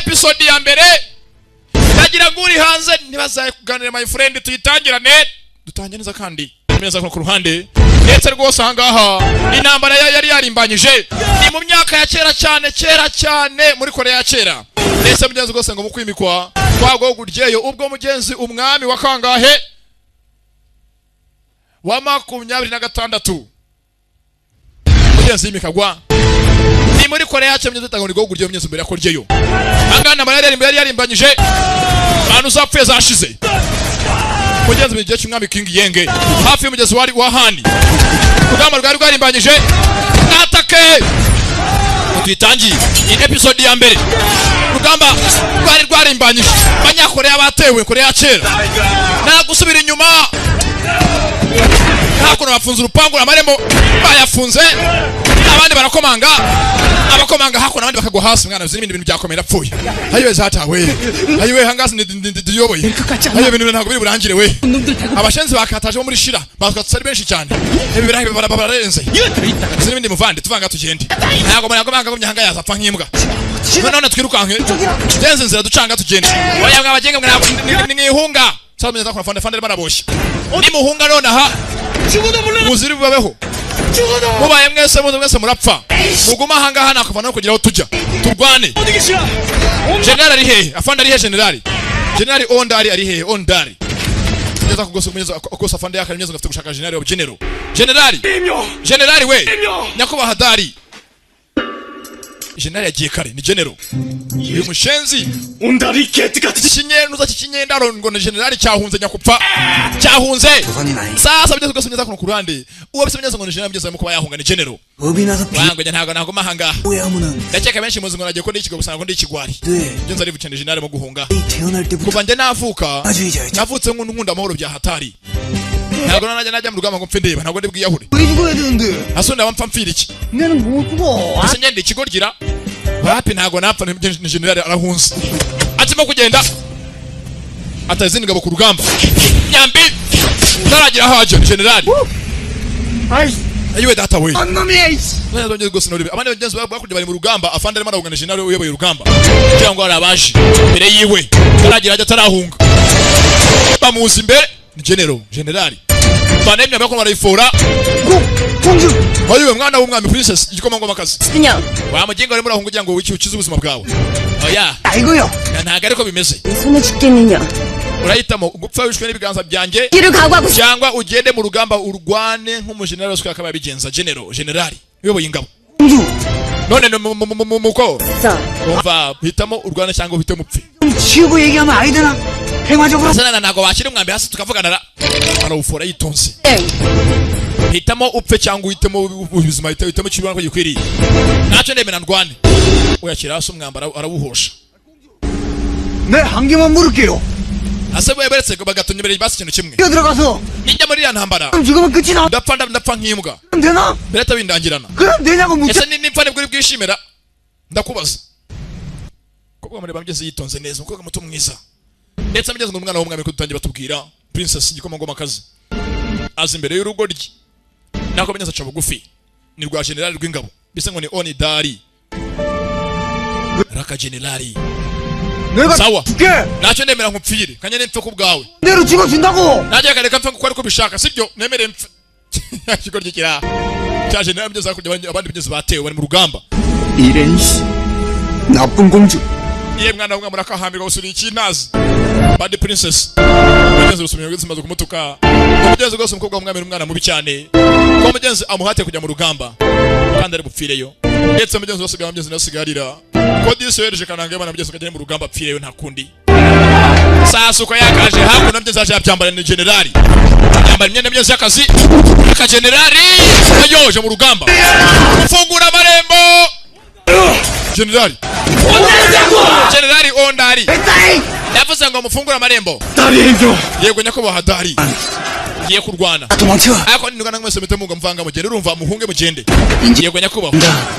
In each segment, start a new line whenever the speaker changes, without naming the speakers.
episode ya mbere ndagira nguri hanze nibazaye kuganira my friend tuyitangirane dutangiye neza kandi neza ku ruhande ndetse rwose ahangaha intambara yari yarimbanyije ni mu myaka ya kera cyane muri Korea ya kera ndetse mugenzi rwose ngo mukwimikwa kwago guryeyo ubwo mugenzi umwami wa kangahe wa 26 mugenzi yimikagwa ni muri Korea ya kera mugenzi utangwa ngo guryeyo mugenzi mbere yakoryeyo angana yari yarimbanyije abantu zapfuye zashize mugenzi mu gihe cy'umwami King Yenge hafi y'umugezi wari wahandi kugamba rwari rwarimbanyije atake tuyitangiye in episode ya mbere kugamba rwari rwarimbanyije abanyakoreya batewe Korea ya kera nta gusubira inyuma hakuno bafunze urupangu amarembo bayafunze abandi barakomanga abakomanga hakuno abandi bakagwa hasi mwana z'ibindi bintu byakomera pfuye ayiwe zatawe ayiwe hangasi ndiyoboye ayiwe bintu ntago biri burangire we abashenzi bakataje muri shira bakatsa benshi cyane ibi birahe bararenze z'ibindi muvande tuvanga tugende ntago manga gumya hanga yazapfa nk'imbwa none twirukanke genze nzira ducanga tugende wayamwe abagenga mwihunga samye zakora fande baraboshye ni muhunga none aha muziri babeho mubaye mwese murapfa muguma hanga hana akavana kugira aho tujya turwane general ari he afande ari he general ondari ari he ondari neza kugosa afande yakari neza gafite gushaka general we nyakuba hadari general yagiye kare ni general uyu mushenzi
ondari ketikati
kinyenuza kinyendaro ngo ni general cyahunze nyakupfa cyahunze sasa byo kugosa kuno kurande uwo bisemye ngo ni general byo muko bayahunga ni general wango ntago mahanga ndakeka benshi muzi ngo nagiye ko ndikigo gusanga ko ndikigwari byo nzari bucende general mu guhunga kuva nje navuka navutse nkunda amahoro bya hatari ntago najya mu rugamba ngo mpfe ndeba ntago ndi bwiyahure asonda wampfa mfira iki ese nyende ikigorgira wapi ntago napfa ni general arahunze atimo kugenda atazindi ngabo ku rugamba nyambi taragira haje general ayiwe data we none gose nori abandi bagenzi bakurya bari mu rugamba afande arimo aragana general uyoboye urugamba kugira ngo arabaje mbere yiwe taragira haje tarahunga bamuzi imbere ni general banemye bako barayifora ayiwe mwana w'umwami princess igikoma ngoma kazi bamugenga arimo arahunga kugira ngo ukize ubuzima bwawe oya
ayigoyo
ntago ariko bimeze
손에 죽겠느냐
urahitamo gupfa wishwe n'ibiganza byanjye cyangwa ugende mu rugamba urwane nk'umugeneral wese akaba yabigenza general uyoboye ingabo none muko umva hitamo urwane cyangwa uhitemo upfe
치고 얘기하면 아이들아 행화적으로
sana nago bakiri umwambi hasi tukavugana arufora yitonze hitamo upfe cyangwa uhitemo ubuzima hitamo kibona ko gikwiriye ntacyo ndemena ndwane uyakira hasi umwambara arawuhosha
네 한 개만 물을게요
asebo beretse ko bagatonye bere basi kintu kimwe
들어가서
ninjya muri ya ntambara
지금은 끝이 나
ndapfa nk'imbwa
되나?
bereta bindangirana
그럼 되냐고 묻자
ese nimfa nibwo bwishimira ndakubaza kobwa muri bamugeze yitonze neza uko muto mwiza ndetse amugeze ngo umwana w'umwami ko dutangira batubwira princess igikoma ngoma kazi azi imbere y'urugo rye nako banyeza cha bugufi ni rwa general rw'ingabo bise ngo ni onidari raka generali sawa nacyo nemera nkupfire kanye nempfe ku bwawe
내로 찍어준다고
najya kareka mpfe ko ariko bishaka sibyo nemere mpfe kiko ryikira cyaje nayo byo zakujya abandi bigeze batewe bari mu rugamba
이렌시 나쁜 공주
iye mwana w'umwe murakahambirwa usuri ikinazi bad princess mugenzi rusumye gutsinda kumutuka mugenzi gose umukobwa w'umwami n'umwana mubi cyane ko mugenzi amuhate kujya mu rugamba kandi ari bupfireyo ndetse mugenzi wose gamugenzi nasigarira ko disi yereje kananga y'abana mugenzi kagere mu rugamba apfireyo nta kundi sasa uko yakaje hakuno mugenzi aje yabyambara ni generali yambara imyenda mugenzi y'akazi aka generali ayoje mu rugamba ufungura amarembo generali ondari yavuze ngo mufungura amarembo yego nyako hadari ngiye kurwana ariko ningana mwese mutemu mvanga mugende urumva muhunge mugende yego nyako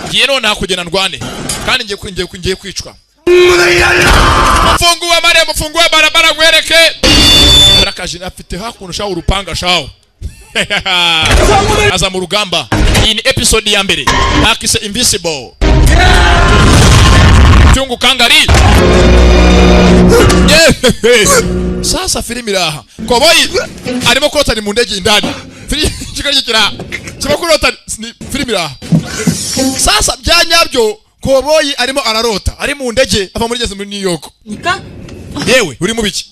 ngiye none hakugena ndwane kandi ngiye kwicwa mfunguwe amarembo mfunguwe barabara gwereke barakaje afite hakuno shaho urupanga shaho aza mu rugamba iyi ni episode ya mbere akise invisible Chungu kangari. Sasa filimi raha. Koboyi arimo kurota ni mu ndege indani. Kikagikira. Kiba kurota ni filimi raha. Sasa byanyabyo Koboyi arimo ararota. Ari mu ndege ava muri muri New York.
Nika?
Yewe uri mu biki?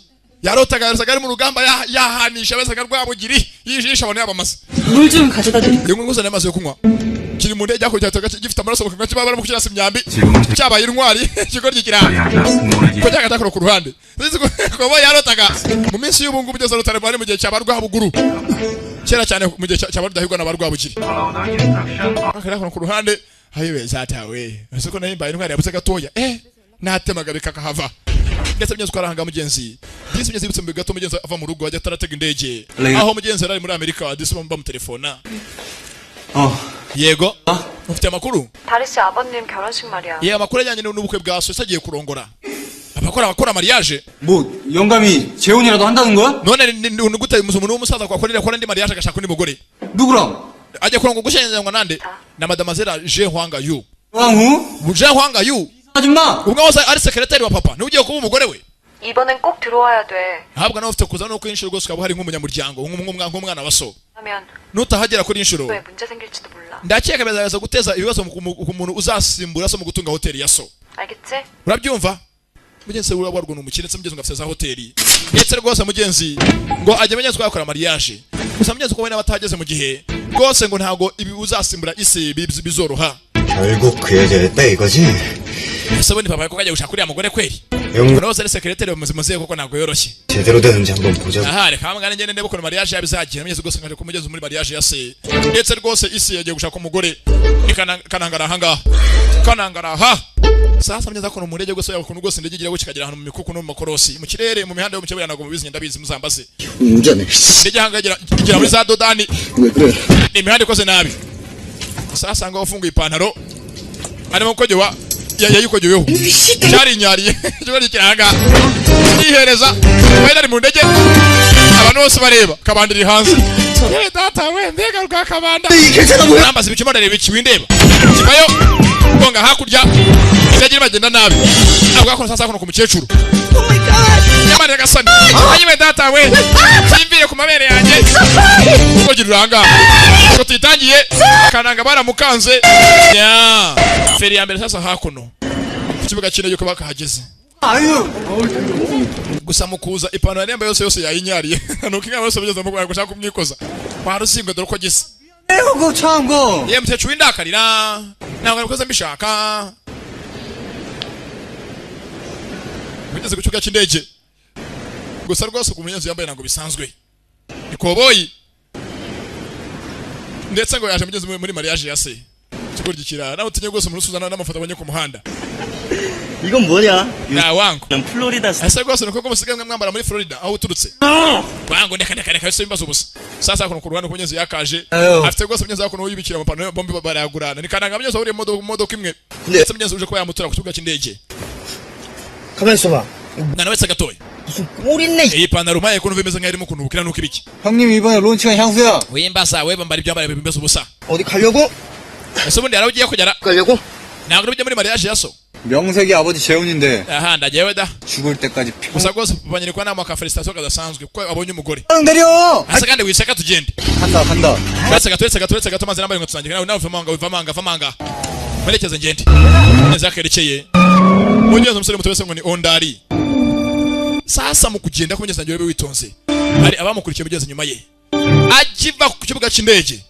Yarotaga ari mu rugamba yahanisha besaga rwabugiri yijisha abone yabamasa.
물 좀 가져다 드릴게요.
Yemwe ngusa n'amazi yo kunywa. Kiri mu ndege ako cyatoga gifite amaraso mu kanya kibabara mu kirasa imyambi. Cyabaye intwari kigorgikira. Ko cyagatakoro ku ruhande. Koboyi yarotaga mu minsi y'ubungu bugeze rutare bari mu gihe cyabarwa buguru. Kera cyane mu gihe cyabarudahirwa n'abarwabugiri. Akara ku ruhande hayiwe zatawe. Esoko nayo imbaye intwari yabuze gatoya. Natemaga bikakahava. Ndetse mugeze kwarahanga mugenzi. Disi mugeze ibutse gato mugenzi ava mu rugo ajya taratega indege. Aho mugenzi ari muri Amerika disi bamba mu telefona. Yego. Ufite amakuru?
다리씨 아버님 결혼식 말이야.
예, amakuru ajyanye n'ubukwe bwa so yagiye kurongora. Abakora mariage.
뭐 영감이 재혼이라도 한다는 거야?
None gute umuntu w'umusaza kwakorera ndi mariage agashaka undi mugore.
누구랑?
Ajya kurongora gushyingirwa nande? Na mademoiselle Je Hwanga Yu.
왕후?
Je Hwanga Yu.
아줌마.
ubwo wose ari secretary wa papa n'ugiye kuba umugore we.
이번엔 꼭 들어와야 돼.
Habwa nawe ufite kuza no kwinshira rwose ukaba hari nk'umunyamuryango nk'umwana wa so.
하면
Nutahagera kuri inshuro.
왜 문제 생길지도 몰라.
Ndakeka bizaza guteza ibibazo ku muntu uzasimbura so mu gutunga hoteli ya so.
알겠지?
Urabyumva? Mugenzi we warwo n'umukire se mugenzi ngafite za hoteli. Ndetse rwose mugenzi ngo ajye menya twakora mariage. Gusa mugenzi ko we n'abatageze mu gihe rwose ngo ntago ibi uzasimbura isi bizoroha.
결국 그 여자였다 이거지?
Ese we ni papa ko kajya gushaka uriya mugore kweli?
영
Rose ari secretary muzimuze koko ntago yoroshye.
제대로 되는지 한번 보자.
Aha reka mwana ngene ndebe ko mariage yabizagira mugenzi rwose ngaje kumugeza muri mariage ya se. Ndetse rwose isi yagiye gushaka umugore. Kanangara hanga. Kanangara ha. Sasa mnyeza ko umurege gose yakuntu gose ndegigira go kikagira hano mu mikuku no mu makorosi mu kirere mu mihanda yo mu kibaya nago mubizi ndabizi muzambaze.
운전해.
Ndege hangagira muri za dodani.
왜 그래?
Ni mihanda ikoze nabi. Sasa ngo ufunga ipantaro. Arimo kojewa yayikojeweho. Cyari nyariye. Cyo kiranga. Nihereza. Bayari mu ndege. Abantu bose bareba kabandiri hanze. Data we mbega rwa kabanda.
괜찮아 보여?
Nambaza ibikimara reba ikiwindeba. Kibayo konga hakurya. Izagira bagenda nabi. Ntabwo ko sasa kuno ku mukecuru.
Oh my god.
Nyamara gasani. Ayiwe data we. Kimbiye ku mabere yanjye. Uko giruranga. Ko titangiye kananga baramukanze. Ya. Feri ya mbere sasa hakuno. Kibuga kine yuko bakahageze.
아유.
Gusa mukuza ipano yaremba yose yayinyariye. Nuko inga yose bageze mu gushaka kumwikoza. Kwa rusingo dore ko gisa.
에고 참고.
Ye mtechu indakarira. Ntabwo nakoze mbishaka. Bigeze gucuka cy'indege. Gusa rwose ku munyenzi yambaye ntabwo bisanzwe. Ni Koboyi. Ndetse ngo yaje mugeze muri mariage ya se. Kigorgikira nawe utinye rwose muri Suzana n'amafoto abanye ku muhanda.
이건 뭐냐?
Na wangu.
플로리다.
Ese rwose nuko musigaye mwambara muri Florida aho uturutse. Wangu ndeka yose imbazo busa. Sasa kuno ku ruhande kunyenzi yakaje. Afite rwose munyenzi yakuno uyibikira amapano bombi barayagurana. Ni kananga munyenzi uri modoka imwe. Ndetse munyenzi uje ko yamutura ku kibuga cy'indege.
가만 있어봐.
Mwana wese gatoya.
무슨 꼴 있네.
Iyi pantaro mpaye kuntu bimeze nk'irimo kunubukira nuko ibiki.
형님 이번에 론치가 향수야.
Wimbaza we bambara ibyambara bimeze ubusa.
어디 가려고?
Ese ubundi yaragiye kugera.
가려고?
Ntabwo ujya muri mariage ya so.
명색이 아버지 재혼인데
Aha ndagiyewe da.
죽을 때까지 피.
Gusa rwose banyereka nama ka felicitation kadasanzwe kuko abonye umugore.
내려.
Asa kandi wiseka tugende.
간다.
Turetse gato maze nambaye inkweto zanjye nawe vamanga. Merekeze ngende. Neza kerekeye. Mugeze umusore muto wese ngo ni ondari. Sasa mu kugenda ko mugeze njyewe witonze. Hari abamukurikiye mugeze nyuma ye. Ajiva ku kibuga cy'indege.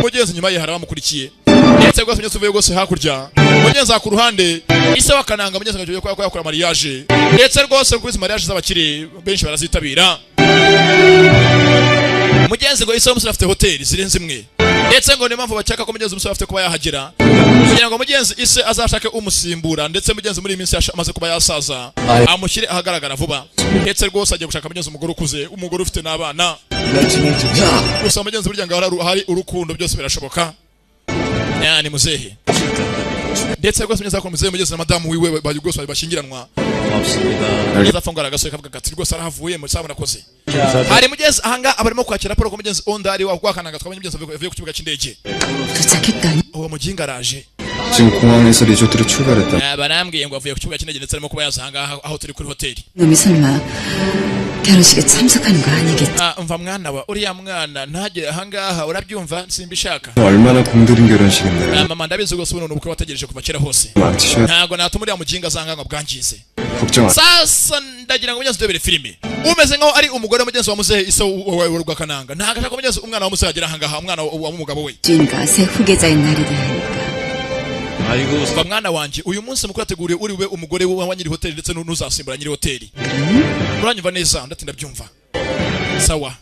Mugeze nyuma ye hari abamukurikiye. Ndetse rwose mugeze uvuye rwose hakurya. Mugeze ku ruhande ise wakananga mugeze ngaje ko yakora mariage. Ndetse rwose kuri mariage z'abakire benshi barazitabira. Mugenzi ngo ise umusore afite hoteli zirenze imwe. Ndetse ngo ni mpamvu bacaka ko mugenzi umusore afite kuba yahagera. Kugira ngo mugenzi ise azashake umusimbura ndetse mugenzi muri iyi minsi amaze kuba yasaza amushyire ahagaragara vuba. Ndetse rwose agiye gushaka mugenzi umugore ukuze, umugore ufite n'abana. Gusa mugenzi burya ngo hari urukundo byose birashoboka. Ni muzehe. Ndetse rwose mugenzi akora muzehe mugenzi na madamu wiwe bari rwose bashyingiranwa. Neza afungura agasohoka kavuga gati rwose arahavuye mu sabona koze. Hari mugenzi ahanga abarimo kwakira raporo ko mugenzi ondari wa kwakananga twamenye mugenzi avuye ku kibuga cy'indege.
도착했다니.
Uwo mujinga araje.
지금 공항에서 리조트로 출발했다.
barambwiye ngo avuye ku kibuga cy'indege ndetse arimo kuba yazanga aho turi kuri hoteli.
놈이 설마 결혼식에 참석하는 거 아니겠지?
umva mwana wa uriya mwana ntagere ahangaha urabyumva simbishaka.
얼마나 공들인 결혼식인데.
mama ndabizi rwose ubu ubukwe wategereje kuva kera hose.
망치셔.
ntago natuma uriya mujinga azanga ngo bwangize.
걱정.
sasa ndagira ngo mugenzi debere filime umeze nkaho ari umugore mugenzi wa muzehe iso wa kananga ntago ashaka mugenzi umwana wa muzehe agera ahangaha umwana wa umugabo we.
주인가 새 후계자의 날이라 하니까.
Kwa mwana wanje uyu munsi mukuru ateguriye uri we umugore wa nyiri hoteli ndetse n'uzasimbura nyiri hoteli. Uranyumva neza ndatinda byumva. Sawa.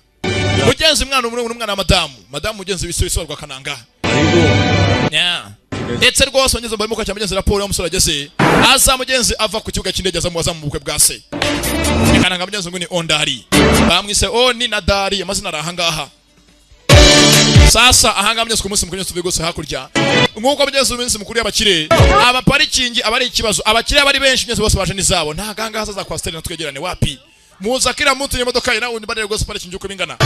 Mugenzi mwana umwana wa madamu mugenzi wisorwa kananga. Yeah. Ndetse rwose onyeze barimo kwa mugenzi raporo ya musore ageze. Aza mugenzi ava ku kibuga cy'indege azamuza mu bukwe bwa se. Kananga mugenzi ngo ni Ondari. Bamwise Oni na Dari amazina arahangaha. Sasa ahanga mugenzi ku munsi mukuru tuvuye gose hakurya. Nkuko mugenzi umunsi mukuru y'abakire aba parikingi abari ikibazo abakire bari benshi mugenzi bose baje nizabo nta ganga hazaza kwa steri natwegerane wapi muza kira muntu y'imodoka ina undi barere gose parikingi uko bingana.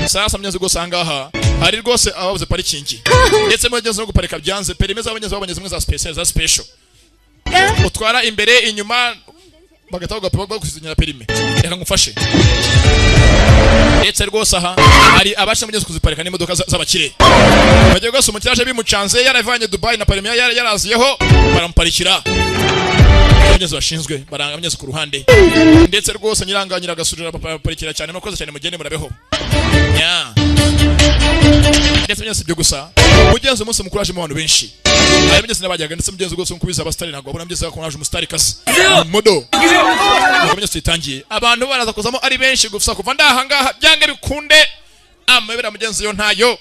Sasa mugenzi gose ahangaha hari rwose ababuze parikingi ndetse mugenzi no guparika byanze perimeza abanyezi mwe za special utwara imbere inyuma bagataho gapapa gusinyira perime reka ngufashe ndetse rwose aha hari abasha mugenzi kuziparika n'imodoka z'abakire bagiye gose umukiraje bimucanze yaravanye Dubai na perime yaraziyeho baramuparikira mugenzi washinzwe baranga mugenzi ku ruhande ndetse rwose nyiranganyira gasurira baparikira cyane no koza cyane mugende murabeho nya ndetse mugenzi byo gusa mugenzi umunsi mukuru aje mu bantu benshi hari mugenzi nabajyaga ndetse mugenzi gose nkubiza abastari ntabwo abona mugenzi ko naje umustari kasi modo mugenzi itangiye abantu baraza kuzamo ari benshi gusa kuva ndahangaha byange bikunde amabera mugenzi yo ntayo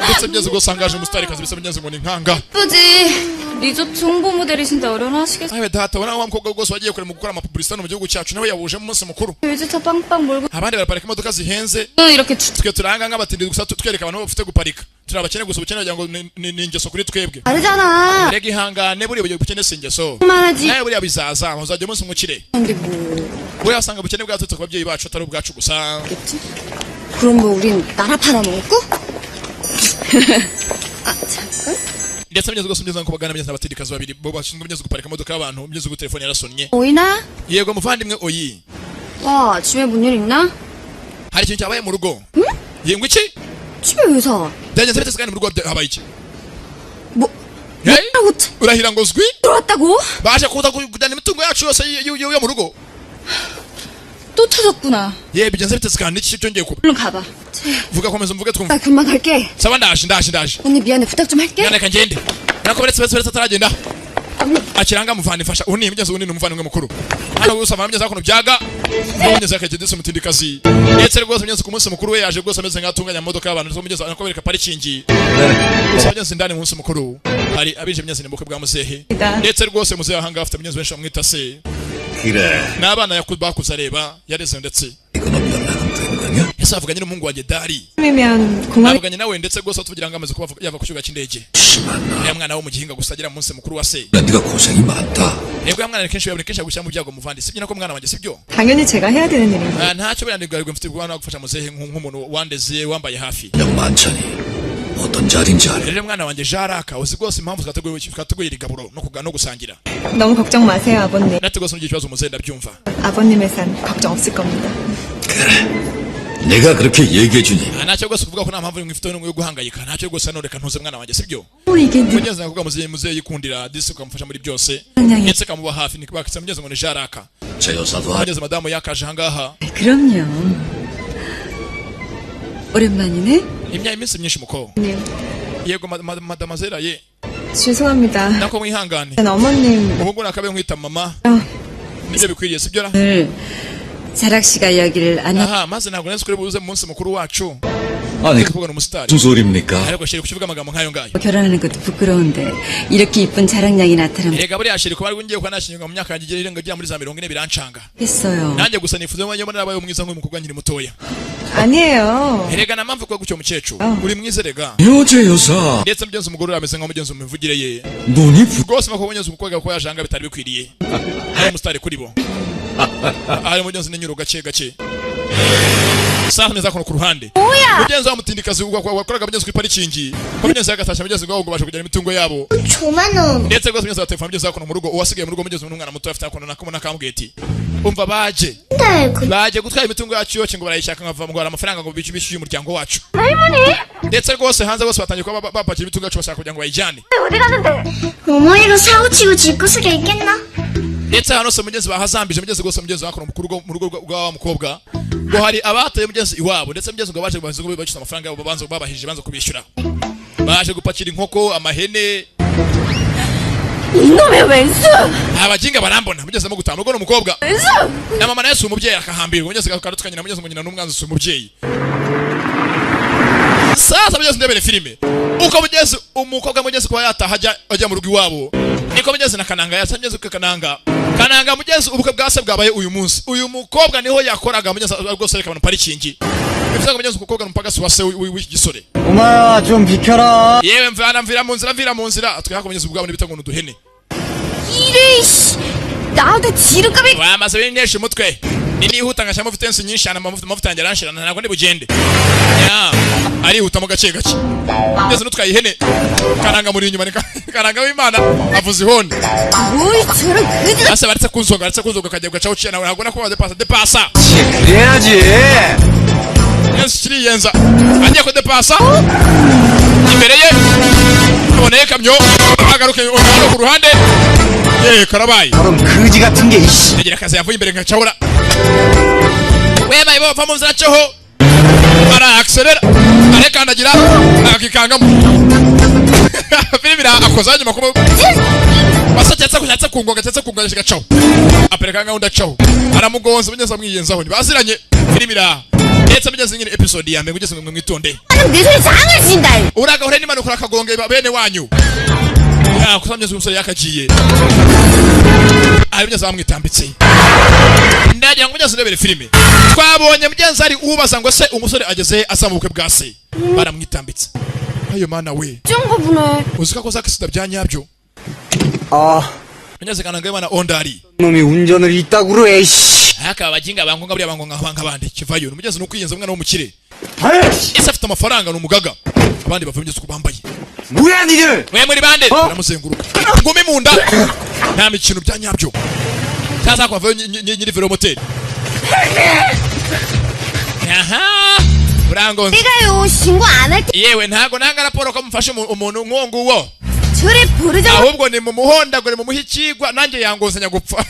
ndetse mugenzi gose angaje umustari kasi bisa mugenzi ngo ni nkanga
예쁘지? 리조트 홍보 모델이신데 어련하시겠어요?
awe data wana wa mukobwa gose wagiye kure mu gukora amapublicité mu gihugu cyacu nawe yabuje mu munsi mukuru
위즈터 빵빵 몰고
abandi baraparika imodoka zihenze
이렇게
twe turanga nk'abatindi gusa twereka abantu bafite guparika turabakene gusa ubukene kugira ngo ni ingeso kuri twebwe
다르잖아.
rega ihangane buriya bugiye gukene si ingeso
그만하지.
nawe buriya bizaza uzajya umunsi mukire
근데 뭐
buriya wasanga ubukene bwaturutse ku babyeyi bacu atari ubwacu gusa
겠지? 그럼 뭐 우린 나라 팔아먹고? 아 잠깐.
ndetse mugeze gose mugeze kubagana mugeze n'abatindikazi babiri bo bashinzwe mugeze guparika imodoka y'abantu mugeze ku telefone yarasonnye
보이나?
yego muvandimwe oyi
와 집에 뭔 일 있나?
hari ikintu cyabaye mu rugo yengwe iki
집에 왜 사?
byagenze bite kandi mu rugo habaye iki
뭐
Hey?
뭐라고
urahira ngo zwi
들어왔다고?
baje kuza kujyana imitungo yacu yose yo mu rugo
또 터졌구나.
ye bigenze bite kandi iki cyongeye kuba
얼른 가봐.
vuga komeza mvuge twumva
나 금방 갈게.
saba ndaje
언니 miane 부탁 좀 할게.
nyaneka ngende nako beretse ataragenda akiranga muvandi fasha uni mugeze uni numuvandimwe mukuru hano gusa bamugeze akono byaga mugeze akagedese mutindikazi ndetse rwose mugeze ku munsi mukuru we yaje rwose ameze nk'atunganya imodoka y'abantu zo mugeze anako bereka parikingi gusa mugeze ndani munsi mukuru hari abije mugeze n'imbuka bwa muzehe ndetse rwose muzehe ahanga afite mugeze benshi bamwita se
그래.
n'abana bakuze areba yareze ndetse
이건 연락은 된 거냐?
ese avuganye n'umuhungu wanjye Dari
그러면 공항
avuganye nawe ndetse rwose tuvugira ngo amaze kuba yava ku kibuga cy'indege
심하나.
ya mwana wo mu gihinga gusa agera mu munsi mukuru wa se
네가 고생이 많다.
yego ya mwana kenshi yabone kenshi agushyira mu byago muvandi sibyo nako mwana wanjye sibyo
당연히 제가 해야 되는 일인데.
ntacyo biranirwa mfite ubwana gufasha muzehe nk'umuntu wandeze wambaye hafi
영 많잖니. 어떤 자리인지 알아.
rero mwana wanjye Jaraka uzi rwose impamvu twateguye iri gaburo no gusangira
너무 걱정 마세요 아버님.
natwe rwose n'icyo kibazo muzehe ndabyumva
아버님의 산 걱정 없을 겁니다.
내가 그렇게 얘기해주니
ntacyo rwose kuvuga ko nta mpamvu ifite yo guhangayika ntacyo rwose hano reka ntuze mwana wanjye sibyo
이게
mugeze nakuvuga muzehe yikundira disi ukamufasha muri byose
그냥요.
ndetse kamuba hafi nikubakitse mugeze ngo ni Jaraka
제 여사도 알.
mugeze madamu yakaje ahangaha
그럼요. 오랜만이네.
iminsi myinshi muko
님
yego madamazera ye
죄송합니다.
nako mwihangane
전 어머님
umuhungu nakabe nkwita mama nibyo bikwiriye sibyo ra
오늘 자락 씨가 여기를 안
aha maze ntabwo nzi kuri buze mu munsi mukuru wacu
아니
kuvuga umusitari
무슨 소리입니까?
ariko shiri kukivuga amagambo nkayo ngayo
결혼하는 것도 부끄러운데 이렇게 이쁜 자랑량이 나타나면
erega buriya shiri kuba ngiye kuba nashinywa mu myaka yanjye irenga igera muri za 40 birancanga
했어요.
nanjye gusa nifuza ko mbona nabaye umwiza nk'uyu mukobwa nkiri mutoya
아니에요.
erega na mpamvu ko gucyo mukecuru uri mwiza erega
여제 여사
ndetse mugenzi umugore ameze nka mugenzi umuvugire ye
눈이 부...
rwose makubonyeza umukobwa ko yajanga bitari bikwiriye ari umusitari kuri bo ari mugenzi n'inyuro gake gake Sasa meza kono ku ruhande. Mugenzi wa mutindikazi wakoraga mugenzi ku parikingi. Ko mugenzi yagasasha mugenzi ngo basha kujya imitungo yabo.
조만원
Ndetse rwose mugenzi wa telefone mugenzi wakono mu rugo uwasigaye mu rugo mugenzi n'umwana muto afite akono nakumuna kamugeti. Umva baje. Baje gutwara imitungo yacu yoce ngo barayishaka nkava ngo amafaranga ngo bicibishije umuryango wacu. Ndetse rwose hanze bose batangiye kuba bapakira imitungo yacu bashaka kugira ngo bayijyane.
어머니가 사고치고 질구석에 있겠나?
Ndetse hano se mugenzi bahazambije mugenzi rwose mugenzi wakono mu rugo rwa mukobwa ngo hari abataye mugenzi iwabo ndetse mugenzi ngo baje bahize ngo bacisha amafaranga yabo babanza babahije banza kubishyura baje gupakira inkoko amahene
이놈의 왼수!
abajinga barambona mugenzi mu gutama ubwo n'umukobwa na mama naye umubyeyi akahambirwa mugenzi akarutukanye na mugenzi umunyina n'umwanzi umubyeyi sasa mugenzi ndebere filime uko mugenzi umukobwa mugenzi kuba yataha ajya mu rugo iwabo niko mugenzi na kananga yasanjeze ku kananga mugenzi ubukwe bwase bwabaye uyu munsi uyu mukobwa niho yakoraga mugenzi rwose reka abantu parikingi bivuze ngo mugenzi umukobwa n'umupagasi wase w'igisore
엄마야 좀 비켜라.
yewe mvira mu nzira twihako mugenzi ubwabo n'ibita ngo nuduhene
이래이씨! 나한테 지름감이
wamaze binesha umutwe nihuta ngashyamo vitensi nyinshi ana amavuta yanjye aranshirana ntabwo ndi bugende ya arihuta mu gace ngeze nutwaye ihene kananga muri inyuma kananga w'Imana avuze ihonde
뭐이 저런 그지
ase baretse kunzonga kajya gacaho cyane ntabwo nakoma depasa
그래야지.
Yesu kiriyenza agiye ko depasa imbere ye aboneye kamyo agaruke ku ruhande karabaye
그럼 그지 같은 게 이씨.
agira akazi yavuye imbere ngacahura wema ibo va mu nzira cyoho ara accelera arekandagira akikangamo filimi akoza nyuma kuba basatetse kungonga gacaho apereka ngunda caho aramugonza mugenzi amwiyenzaho ntibaziranye filimi ndetse mugenzi nyine episode ya mbere ugeze mwitonde
내 소리 장을 친다
uraga hore nimana ukora kagonge bene wanyu kusamye umusore yakagiye ari mugenzi bamwitambitse ndagira ngo mugenzi ndebere filime twabonye mugenzi ari ubaza ngo se umusore ageze asa mu bukwe bwa se baramwitambitse ayo mana we
쫑거구나
uzika ko zakisida byanyabyo
아
mugenzi kananga Imana ondari
놈이 운전을 이따구로 해 씨.
aka abajinga bangonga buri bangonga nk'abandi kivayo mugenzi n'ukwiyenza umwana w'umukire
아이씨.
ese afite amafaranga n'umugaga abandi bava mugenzi kubambaye
뭐야 니들?
we muri bande baramuzenguruka ngumi mu nda nta mikino byanyabyo taza kwa nyiri velomoteri aha urangonze
내가요 신고 안 할 때
yewe ntago nanga raporo ko mufashe umuntu nkonguwo
저래 부르자
ahubwo ni mu muhondagure mu muhikigwa nanjye yangozanya gupfa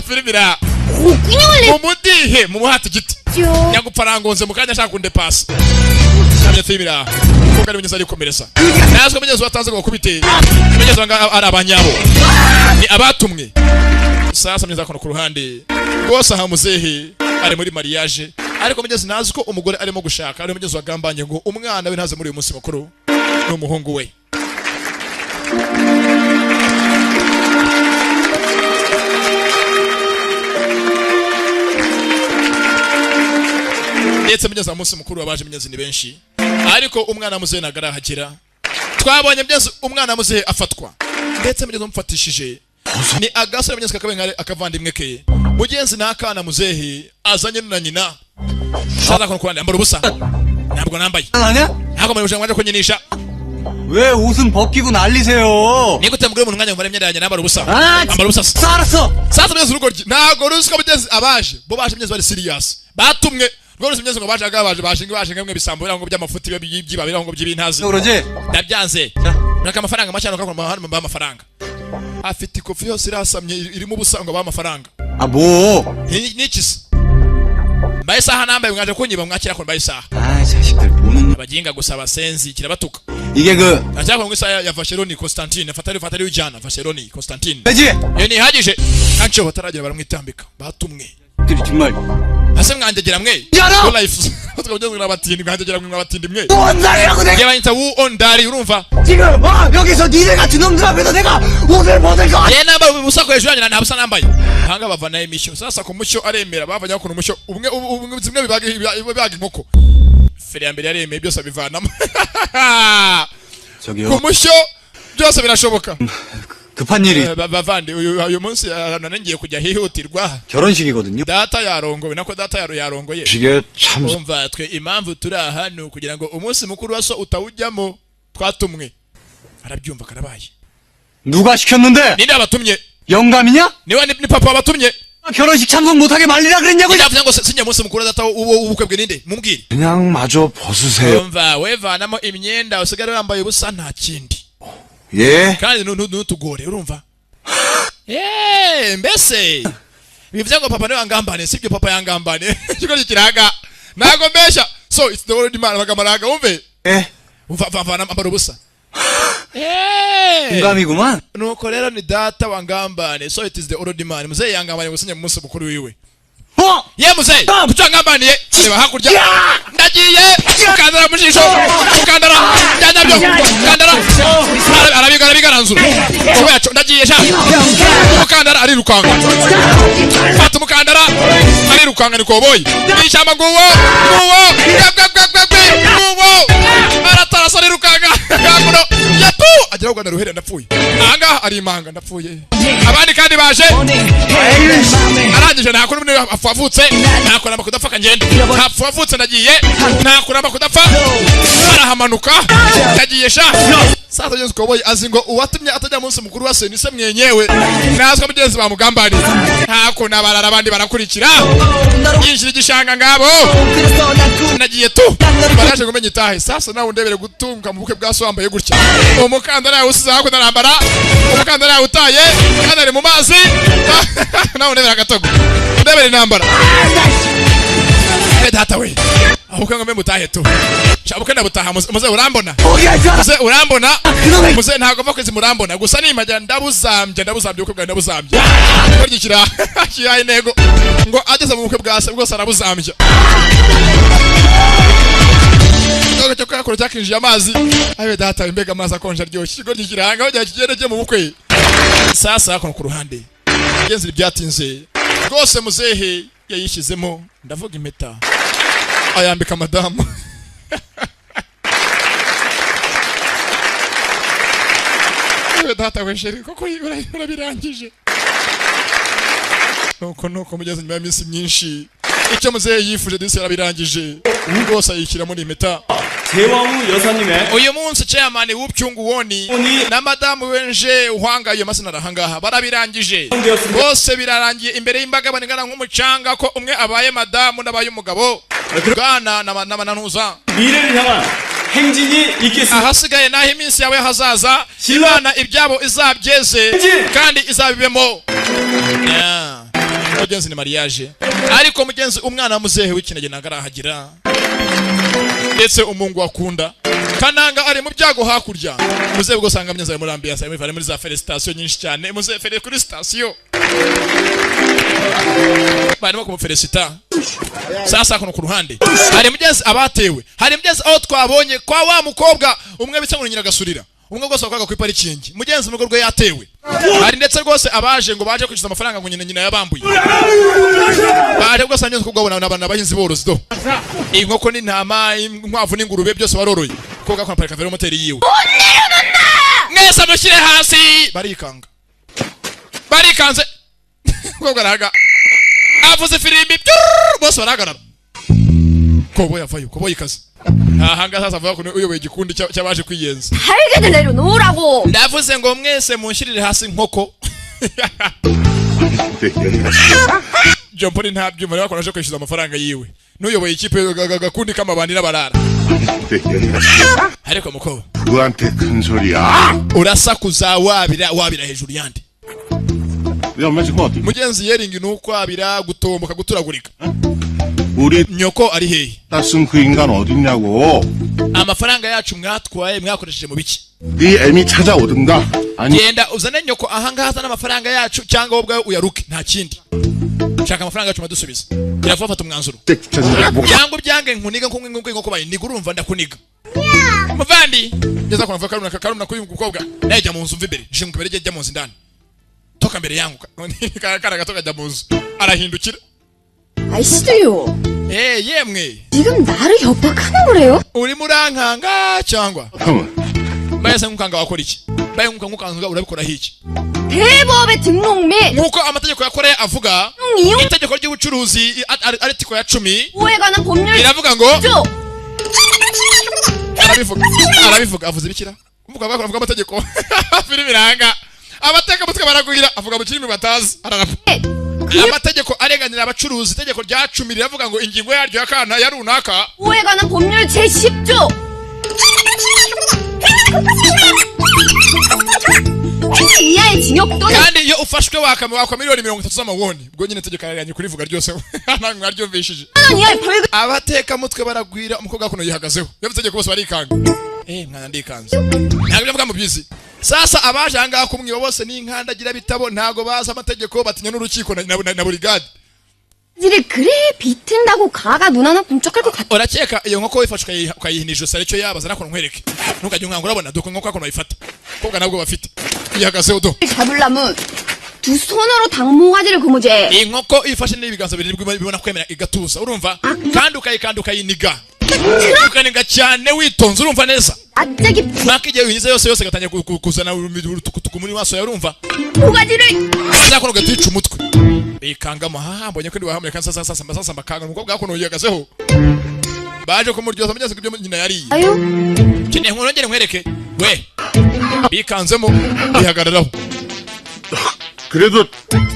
filmira
옥균형을
umudihe mu muhati giti
냈죠
nyagupfa rangonze mu kanya ashaka kundepasa cyane filmira kuko ari mugenzi ari komeresa nazwe mugenzi watanze ngo kubite mugenzi wanga ari abanyabo ni abatumwe sasa mugenzi akono ku ruhande rwose aha muzehe ari muri mariage ariko mugenzi nazi ko umugore arimo gushaka ari mugenzi wagambanye ngo umwana we ntaze muri uyu munsi mukuru n'umuhungu we ndetse mugenzi umunsi mukuru wabaje mugenzi ni benshi ariko umwana muzehe nagarahagera twabonye mugenzi umwana muzehe afatwa ndetse mugenzi umufatishije ni agasore mugenzi kakabenga akavandimwe ke mugenzi nakana muzehe azanye na nyina shaza kono kwande ambara ubusa ntabwo nambaye
아니야?
ntabwo muri ujanga kunyinisha
왜 옷은 벗기고 난리세요?
niko temugure mu mwanya ngwara imyenda yanjye nambara ubusa
아,
ambara ubusa
알았어.
sasa mugenzi urugoryi ntabwo rusika mugenzi abaje bo baje mugenzi bari serious batumwe rwose mugenzi ngo baje ngemwe bisambo ngo by'amafuti by'ibabira ngo by'ibintazi
그러지?
ndabyanze naka amafaranga macano kakora mahano mba amafaranga afite ikofi yose irasamye irimo ubusango ba amafaranga
아 뭐?
nikisi mbaye saha nambaye mwaje kunyiba mwakira ko mbaye saha
아 자식들 보는.
abaginga gusa abasenzi kirabatuka
이게 그
achaka ngo isaha ya Vasheroni Constantine fatari ujana Vasheroni Constantine
되지?
yeni hagije kancho bataragira baramwitambika batumwe
들이 정말.
ase mwanjegera mwe
Yara!
go life twabyo n'abatindi mwanjegera mwe abatindi mwe
뭔 날이라고 내가
yabanyita wu ondari urumva
지금 여기서 니들 같은 놈들 앞에서 내가 옷을 벗을 거 아니야?
ye namba busako hejuru yanjye nta busa nambaye hanga bavana imisho sasa ku mucyo aremera bavanya ko umucyo ubwe zimwe bibaga inkoko fere ya mbere yaremeye byose abivanamo
저기요.
ku mucyo byose birashoboka
급한 일이
bavandi uyu munsi nangiye kujya hihutirwa
결혼식이거든요.
data yarongowe nako data yarongoye
시계 참
umva twe impamvu turi aha ni ukugira ngo umunsi mukuru wa so utawujyamo twatumwe arabyumva karabaye
누가 시켰는데?
ninde abatumye
영감이냐?
ni papa wabatumye
결혼식 참석 못하게 말리라 그랬냐고.
ndavuze ngo sinjya munsi mukuru data ubukwe bwe ninde mumbwire
그냥 마저 벗으세요.
umva wevanamo imyenda usigare wambaye ubusa nta kindi
예.
kandi ntutugore urumva mbese bivuze ngo papa niwe yangambane sibyo papa yangambane kiko kiraga nago mbesha so it's the already man bagamaraga umve
예.
vana ambara ubusa
영감이구만.
nuko rero ni data wangambane so it is the already man muzehe yangambane gusinya mu munsi mukuru wiwe ye muzehe kuco yangambaniye reba hakurya ndagiye ukandara mu jisho ukandara njyanyabyo ukandara arabigaranzura wowe yaco ndagiye sha umukandara arirukanga fata umukandara arirukanga ni koboyi n'ishyamba nguwo aratarasa arirukanga kakuno yapu agira ngo ndaruhere ndapfuye ahangaha ari imanga ndapfuye abandi kandi baje arangije ntakora umwe afavutse ntakora bakudapfa kangenda afavutse ndagiye ntakora bakudapfa arahamanuka ndagiye sha sasa Yesu koboyi azingo uwatumye atajya munsi mukuru wa se nise mwenyewe nazwa mugenzi bamugambaniye ntako nabarara abandi barakurikira yinjira igishanga ngabo nagiye tu baraje ngo menye itahe sasa nawe ndebere gutunga mu bukwe bwa so wambaye gutya umukandara yawe usize hako narambara umukandara yawe utaye kandi ari mu mazi nawe ndebere agatogo ndebere nambara data we ahubwo ngo mutahe tu shabuke ndabutaha muze urambona muze urambona muze ntago mva kwezi murambona gusa nimajya ndabuzambye uko bwa ndabuzambye kurikira kiyaye nego ngo ageze mu bukwe bwa se bwose arabuzambye ngo cyo kwakora cyakinjiye amazi ayo data imbega amazi akonje aryoshye kigo gikiranga aho cyakigereje mu bukwe sasa hako ku ruhande genzi byatinze rwose muzehe yayishizemo ndavuga impeta ayambika madamu data wesheri koko urabirangije nuko mugeze nyuma y'iminsi myinshi icyo muzehe yifuje disi yarabirangije rwose ayishyiramo n'impeta
대왕후 여사님의
uyu munsi chairman w'ubyungu woni na madamu wenje uhanga iyo masina rahangaha barabirangije bose birarangiye imbere y'imbaga baningana nk'umucanga ko umwe abaye madamu n'abaye umugabo bwana n'amananuza
미래를 향한 행진이 있겠습니다.
ahasigaye naho iminsi yawe hazaza Imana ibyabo izabyeze kandi izabibemo mugenzi ni mariage ariko mugenzi umwana wa muzehe w'ikinege nagarahagira ndetse umungu akunda kananga ari mu byago hakurya muzehe ubwo sanga myenza muri ambiance ari muri za felicitation nyinshi cyane muzehe fere kuri station barimo kumufelicita sasa kuno ku ruhande hari mugenzi abatewe hari mugenzi aho twabonye kwa wa mukobwa umwe bitse ngo nyina gasurira umwe rwose wakwaga ku parikingi mugenzi mugo rwe yatewe hari ndetse rwose abaje ngo baje kwishyuza amafaranga ngo nyina yabambuye baje rwose anyuze kubwabona n'abana bahinzi borozi do inkoko n'intama inkwavu n'ingurube byose baroroye koga kwa parika vero moteri yiwe mwese mushyire hasi barikanze koga raga avuze firimbi bose baragarara kobo yafayo kobo ikaze ahanga sasa avuga ko uyoboye igikundi cyabaje kwiyenza
살게들 내려놓으라고.
ndavuze ngo mwese munshirire hasi nkoko Jomponi ntabyuma rero akonaje kwishyuza amafaranga yiwe nuyoboye ikipe gakundi kamabandi n'abarara ariko muko
그한테 큰 소리야.
urasakuza wabira hejuru yandi
야, 엄마 지금 어디?
mugenzi yeringi nuko abira gutomboka guturagurika
우리
nyoko ari hehe
따쓴 그 인간 어딨냐고.
amafaranga yacu mwatwaye mwakoresheje mu biki
네 애미 찾아오든가. 아니
genda uzane nyoko ahangaha n'amafaranga yacu cyangwa wowe ubwawe uyaruke nta kindi shaka amafaranga yacu madusubiza iravuga fata umwanzuro cyangwa byange nkuniga nk'uko bayiniga urumva ndakuniga muvandi ngeza kwa mvuka karuna kuri umukobwa najya mu nzu mva imbere je mukubere jya mu nzu ndani toka mbere yangu kara gatoka jya mu nzu arahindukira
아이씨도요.
yemwe
지금 나를 협박하는 거래요?
uri murankanga cyangwa
형은
bayase nkukanga wakora iki baye nkukanzuga urabikora hiki
대법의 등록 및
nkuko amategeko ya Korea avuga
이용
itegeko ry'ubucuruzi article ya 10
보호에 관한 법률
iravuga ngo
조
arabivuga avuze bikira avuga amategeko filimi iranga abateka mutwe baraguhira avuga mu kirimi batazi ararapa amategeko arenganira abacuruzi itegeko rya 10 riravuga ngo ingingo yaryo yakana ya runaka
보호에 관한 법률 제10조 이하의 징역 또는
kandi iyo ufashwe wakwa miliyoni 30 z'amawoni ubwo nyine itegeko yaranye kurivuga ryose ntabwo mwaryumvishije
이하의 벌금
abateka mutwe baragwira umukobwa kuno yihagazeho yavuze itegeko bose barikanga mwana ndikanze ntabwo bivuga mu byizi sasa abaje anga kumwiba bose n'inkandagira bitabo ntago baza amategeko batinya n'urukiko na burigade
지를 그래 비튼다고 가가 눈 하나 훔쩍할 것 같아.
urakeka iyo nkoko wifashwe ukayihinije sare cyo yabaza nako nkwereke ntukajye unkanga urabona duko nkoko akono bayifata kobwa nabwo bafite yihagazeho do
잡으려면 두 손으로 당모가지를 고무제.
iyi nkoko ifashe n'ibiganza bibiri bibona kwemera igatuza urumva kandi ukayikanda ukayiniga ukaniga cyane witonze urumva neza
갑자기
nakije winyize yose gatangiye kuzana urutukutuku muri maso ya urumva
모가지를
zakono gatica umutwe bikangama mbonye ko ndi wahamure kansa sasa makanga umukobwa akono yihagazeho baje kumuryoza mugeze kubyo nyina yari
아유
kine nkurongere nkwereke we bikanzemo bihagararaho
그래도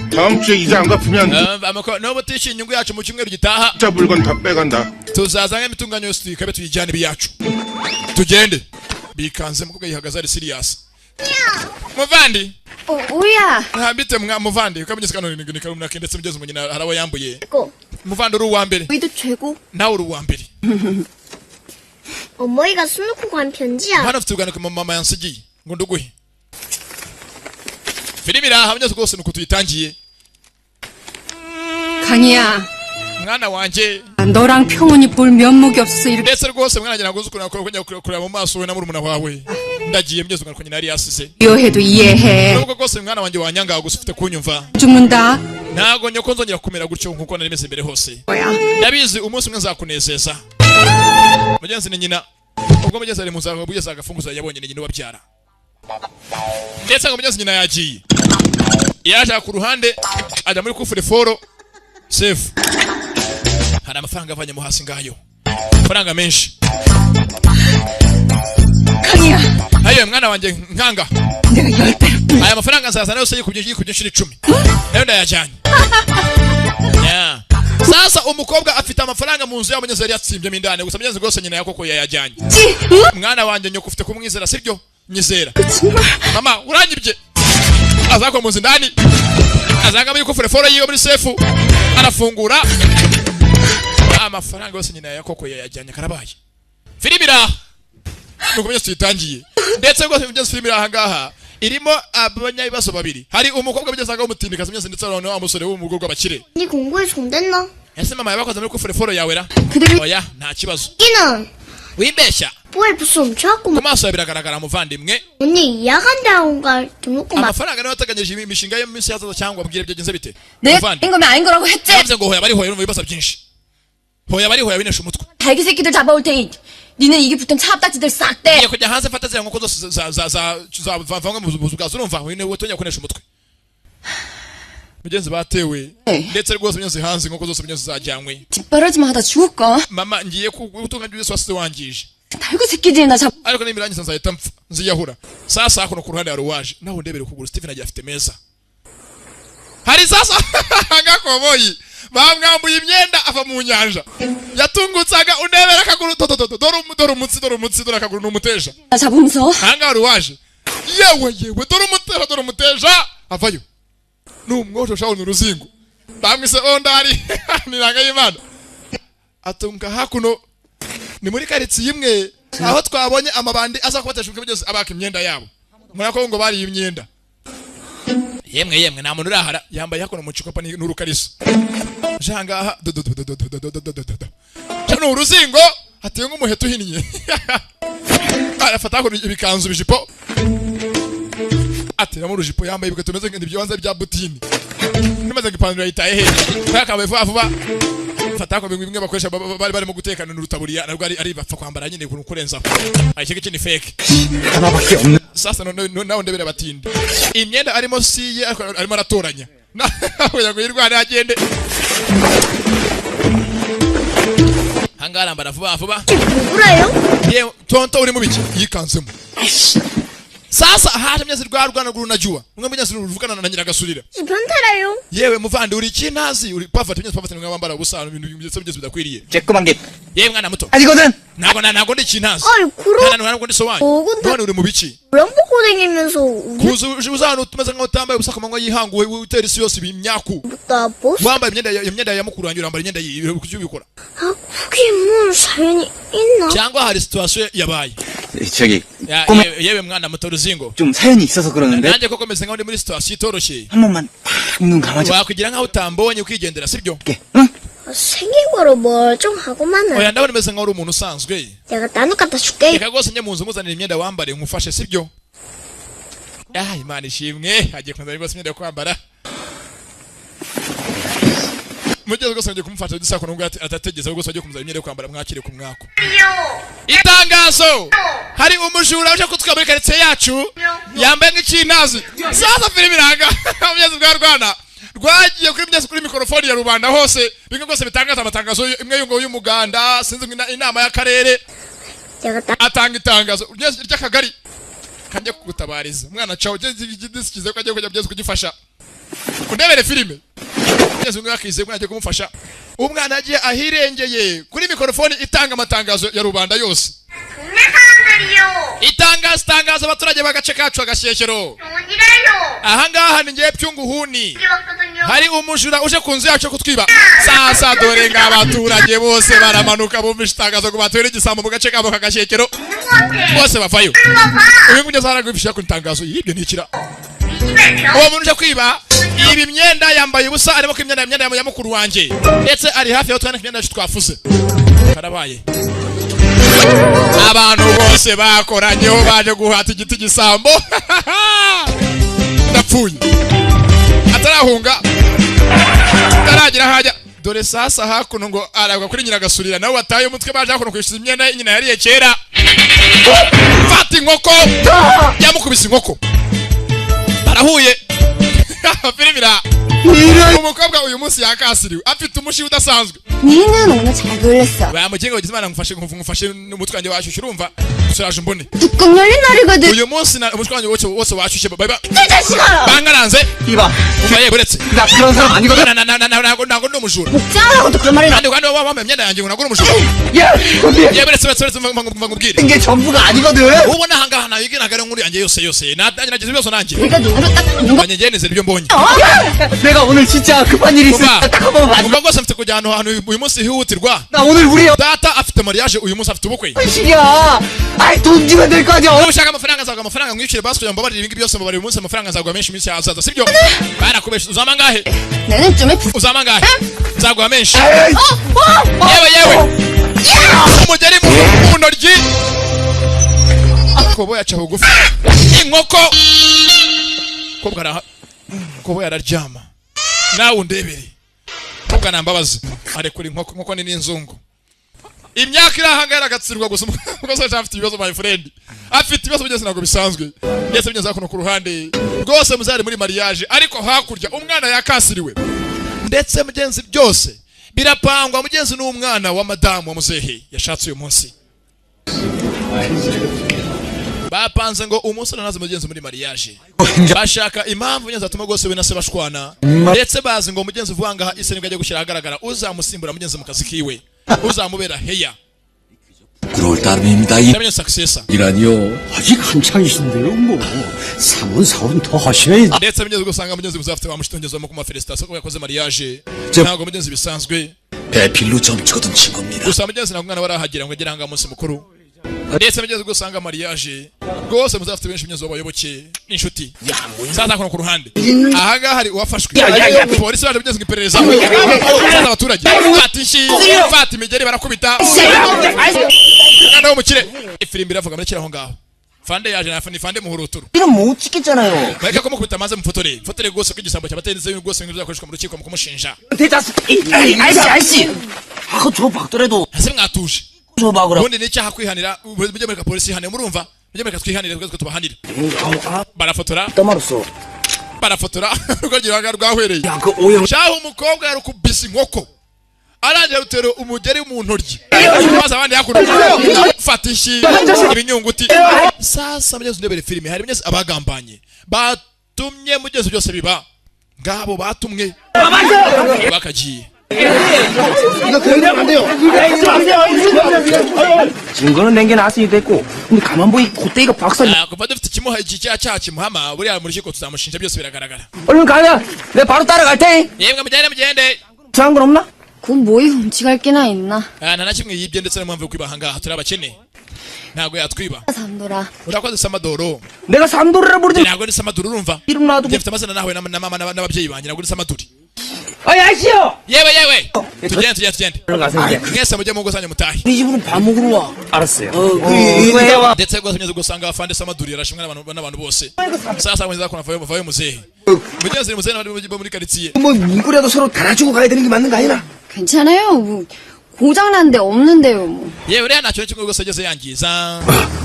다음 주에 이자 안 갚으면
amako no butisha inyungu yacu mu cyumweru gitaha
진짜 물건 다 빼간다.
tuzazanga imitunganyo yose tuyikabe tuyijyane biyacu tugende bikanze mukobwa yihagaze ari serious muvandi
오야.
habite muvandi ukamenyese kano ni karumuna kendetse mugeze mu nyina harabo yambuye
고
muvandi uri uwa mbere
너희도 최고.
nawe uri uwa mbere
어머니가 술 놓고 간 편지야.
hano ufite uganiko mama yansigiye ngo nduguhe filimi irahamye rwose nuko tuyitangiye
강희야,
mwana wanje
너랑 평온이 볼 면목이 없어서 이렇게
ndetse rwose mwana ngira ngo uzukuna kureba mu maso we na murumuna wawe ndagiye mugeze uganiko nyina yari yasize
미워해도 이해해.
nubwo rwose mwana wanjye wanyanga gusa ufite kunyumva
죽는다.
ntago nyoko nzongera kumera gutyo nkuko nari meze mbere hose
뭐야?
ndabizi umunsi umwe nzakunezeza mugenzi ni nyina ubwo mugenzi ari muzanga bugeze agafunguzo yabonye ni nyina wabyara ndetse ngo mugenzi nyina yagiye yaje ku ruhande ajya muri kufure foro save hari amafaranga avanye mu hasi ngayo amafaranga menshi
강희야,
ayo mwana wanjye nkanga
내가 10배로
aya mafaranga nzazana yose yikubye inshuro 10 nayo ndayajyanye yeah. Sasa umukobwa afite amafaranga mu nzu y'abanyeze yari yatsimbyemo indane gusa mugenzi rwose nyina yakoko yayajyanye mwana wanjye nyoko ufite kumwizera siryo nyizera mama uranyibye azako mu ndani azanga muri kufure foro yiwe muri sefu arafungura amafaranga yose nyina yakoko yayajyanye karabaye filibira nuko byose tuyitangiye ndetse rwose mugenzi filibira ahangaha irimo abanyabibazo babiri hari umukobwa bigezanga umutindikaza myese ndetse n'abantu b'amusore wo mu rugo rw'abakire
니 공부에 좀 됐나?
ese mama yabakoze muri kufure foro yawe ra
그들이
oya nta kibazo
끼는
wibeshya
뽀에 부스 엄청
ku maso yawe biragaragara muvandimwe
언니 야간다운 걸 등록고 막
amafaranga niyo yateganyije imishinga yo mu minsi yazaza cyangwa mbwire byagenze bite
내
muvandi
거면 아닌 거라고 했지?
yavuze ngo hoya bari hoya urumva ibibazo byinshi hoya bari hoya binesha umutwe
달기 새끼들 잡아올 테니 니는 이게 붙은 차압딱지들 싹 떼.
ngiye kujya hanze mfata ziriya nkoko zose zavanga mu buzu bwazo urumva wine wotongera kunesha umutwe mugenzi batewe ndetse rwose mugenzi hanze inkoko zose mugenzi zajyanywe
뒷바라지만 하다 죽을까?
mama ngiye gutunganya ibyo wasize wangije
달고 새끼들이나 잡.
ariko nimirangiza nzahita mpfa nziyahura sasa hakuno ku ruhande hari uwaje naho ndebere ukuguru Stephen agiye afite meza hari sasa ngakoboyi bamwambuye imyenda ava mu nyanja yatungutsaga undebera akaguru dore umutsi dore akaguru n'umuteja
잡으면서
hanga hari uwaje yewe dore umuteja avayo n'umwosho shawo n'uruzingo bamwise ondari niranga y'Imana atunga hakuno ni muri karitsiye imwe aho twabonye amabandi aza kubatesha ubwo byose abaka imyenda yabo murako ngo bari imyenda yemwe nta muntu urahara yambaye hakuno mu cikopa n'urukariso jangaha cyano uruzingo ateye nk'umuheto uhinnye arafata hakuno ibikanzu bijipo ateramo urujipo yambaye ibikweto tumeze nk'ibyanza bya butini nimaze ngipandura yitaye he kwakabaye vuba fata ko bimwe bakoresha bari barimo gutekana n'urutaburiya nabwo ari bapfa kwambara nyine kurenzaho ari cyo ni fake
하나밖에 없는
sasa nawe ndebera batinde imyenda arimo siye arimo aratoranya kugira ngo yirwane agende hangara ambara vuba ye tonto uri mu biki yikanzemo sasa haje mnyezi rwarwana runajua umwe mnyezi ruvugana na nyiragasurira
변태라요.
yewe muvandi uri kinazi uri pafata mnyezi mwambara gusana ibintu byose bidakwiriye
쬐끄만 게
yewe mwana muto
아니거든.
nago ndi kinazi
아이 그럼
nago ndi sowanyi
근데
none uri mu biki
랑 먹고 다니면서
kuza uzana utumeze nkaho utambaye ubusa kumanywa yihanguwe utera isi yose ibimyaku
나 보스.
wambaye imyenda ya mukuru wanjye urambara imyenda yiwe kuki ubikora
아 그게 뭐 사연이 있나?
cyangwa hari situation yabaye
저기
yewe mwana muto ruzingo
좀 사연이 있어서 그러는데
nanjye koko meze nkaho ndi muri situation itoroshye
한 번만 딱 눈 감아줘.
wakwigira nkaho utambonye ukigendera sibyo
응?
생긴 거로 멀쩡하고만은.
oya ndabona meze nkaho uri umuntu usanzwe
내가 나눠 갖다 줄게.
reka rwose njye mu nzu muzanira imyenda wambare nkufashe sibyo imana ishimwe agiye kunzanira rwose imyenda yo kwambara mugeze rwose ngiye kumufasha dusako nubwo atategeze rwose agiye kumuzanira imyenda yo kwambara mwakire ku mwako itangazo hari umujura uje kutwika muri karitsiye yacu yambaye nk'ikintazi sasa filime iranga mugeze bwa rwana rwagiye kuri mugeze kuri mikrofone ya rubanda hose bimwe rwose bitangaza amatangazo imwe yungo y'umuganda sinzi inama y'akarere atanga itangazo ry'akagari kajye kugutabariza umwana cawo gisikize ko agiye kujya byeze kugifasha kundebere filime byeze umwe yakize mwana agiye kumufasha umwana agiye ahirengeye kuri mikrofone itanga amatangazo ya rubanda yose itangazo abaturage bagace kacu agashyekero ahangaha ni ngiye byunguhuni hari umujura uje ku nzu yacu kutwiba sasa dore ng'abaturage bose baramanuka bumvisha itangazo ngo batere igisambo mu gace kabo kagashyekero bose bavayo uyu nguyu azaragwifisha ku itangazo yibyo nikira uwo muntu uje kwiba ibi myenda yambaye ubusa arimo ko imyenda ya mukuru wanjye ndetse ari hafi yo twana imyenda yacu twafuze karabaye abantu bose bakoranyeho baje guhata igiti gisambo ndapfuye atarahunga taragira hajya dore sasa hakuno ngo aragwa kuri nyiragasurira nawe wataye umutwe baje hakuno kwishyuza imyenda nyina yariye kera fata inkoko yamukubise inkoko barahuye filime umukobwa uyu munsi yakasiriwe afite umushi udasanzwe
니는 오늘 잘 놀랬어.
bamugenga wagize imana ngufashe n'umutwe wanjye washyushye urumva suraje mbone
뚜껑 열린 날이거든.
uyu munsi umutwe wanjye wose washyushye baba
이 자식아!
bangaranze
이봐.
umva buretse
나 그런 사람 아니거든.
ntabwo ndi umujura
목장하고도 그런 말을
kandi wambaye imyenda yanjye ngo ntabwo uri umujura
야, 근데
buretse nkubwire
이게 전부가 아니거든.
ubona ahangaha nawe igaragara nk'uri yanjye yose nagize ibibazo nanjye
내가 눈으로 딱 보는 거.
nanjye ngeneze ibyo mbonye
내가 오늘 진짜 급한 일이 있으니까 딱 한 번만 봐줘.
umva rwose mfite kujya ahantu uyu munsi hihutirwa
나 오늘 우리
data afite mariage uyu munsi afite ubukwe
현실이야. 아이 돈 주면 될 거 아니야.
niba ushaka amafaranga nzaguha amafaranga mwicire basi kugira ngo mbabarire ibingi byose mbabarire uyu munsi amafaranga nzaguha menshi iminsi yazaza sibyo barakubesha uzama angahe
나는 좀
uzama angahe nzaguha menshi yewe umugeri mu ntoryi kobo yaca bugufi inkoko kobo yararyama nawe undebere kobwa nambabazi arekura inkoko ni n'inzungu imyaka iri ahangara agatsirwa gusa umukozi wacu afite ibibazo my friend afite ibibazo byose ntabwo bisanzwe ndetse bigeze hakuno ku ruhande rwose muzari muri mariage ariko hakurya umwana yakasiriwe ndetse mugenzi byose birapangwa mugenzi n'umwana wa madamu wa muzehe yashatse uyu munsi bapanze ngo umusore naze mugenzi muri mariage bashaka impamvu nyaza atuma rwose we na se bashwana ndetse bazi ngo mugenzi uvanga ise nibwo ajya gushyira ahagaragara uzamusimbura mugenzi mu kazi kiwe uzamubera heya
그럴 따름입니다.
ndamenye successor
이라니요. 아직 한창이신데요. 뭐 사문 더 하셔야지.
ndetse mugenzi gusanga mugenzi uzafite bamushitongeza mu kuma felicitation ko yakoze mariage ntabwo mugenzi bisanzwe
배필로 점치거든 친 겁니다.
gusa mugenzi ntabwo umwana warahagira ngo agere hanga munsi mukuru ndetse mugenzi gusanga mariage rwose muzafite benshi mugenzi w'abayoboke n'inshuti sasa kuno ku ruhande ahangaha hari uwafashwe polisi baje mugenzi iperereza sasa abaturage fata imigeri barakubita kandi wo mukire ifirimbi iravuga muri kiraho ngaho fande yaje ni fande muhuruturu
이런 못 찍겠잖아요.
bareka kumukubita maze mufotore fotore rwose ko igisambo cyabatenze rwose nk'ibyo zakoreshwa mu rukiko mu kumushinja
대자스. 아이씨. 아, 저 박더라도
ese mwatuje
저 막으라.
ubundi ni icyaha kwihanira mujye muri polisi hane murumva mujye mureka twihanire twese tubahanire barafotora
떠마로써
barafotora uko giranga rwahwereye
야그 오영
shaho umukobwa yarukubise inkoko aranje rutero umugeri mu ntoryi maze abandi yakuru fatishi ibinyunguti sasa mugeze ndebere filime hari mugeze abagambanye batumye mugeze byose biba ngabo batumwe bakagiye
증거는 낸 게 나왔으니 됐고 근데 가만 보니 그때가 박사
kuva dufite ikimuha iki cyaha kimuhama buriya muri rukiko tuzamushinja byose biragaragara
얼른 가야 내가 바로 따라갈 테니
yemwe mugende
이상한 건 없나?
그건 뭐에 훔치갈 게나 있나?
nta na kimwe yibye ndetse no mpamvu yo kwiba ahangaha turi abakene ntabwo yatwiba
삼돌아.
urakoze samadoro
내가 삼돌이라 부르지
ntabwo ni samadoro urumva
이름 놔두고
njye mfite amazina nawe na mama n'ababyeyi banjye ntabwo ni samadori
아시오
yewe tugende
얼른 가세요 이제
mwese mujye mu ngo zanyu mutahe
우리 집으로 밥 먹으러 와.
알았어요
이거 해와.
ndetse rwose mugeze gusanga afande samadori yarashimwe n'abantu bose sasa mwenza kuna vayo muzehe mugenzi muzehe n'abandi muri karitsiye
뭐 이거라도 서로 달아주고 가야 되는 게 맞는 거 아니나?
괜찮아요. 뭐 고장난데 없는데요. 뭐.
yewe uriya ntacyo kimwe rwose ageze yangiza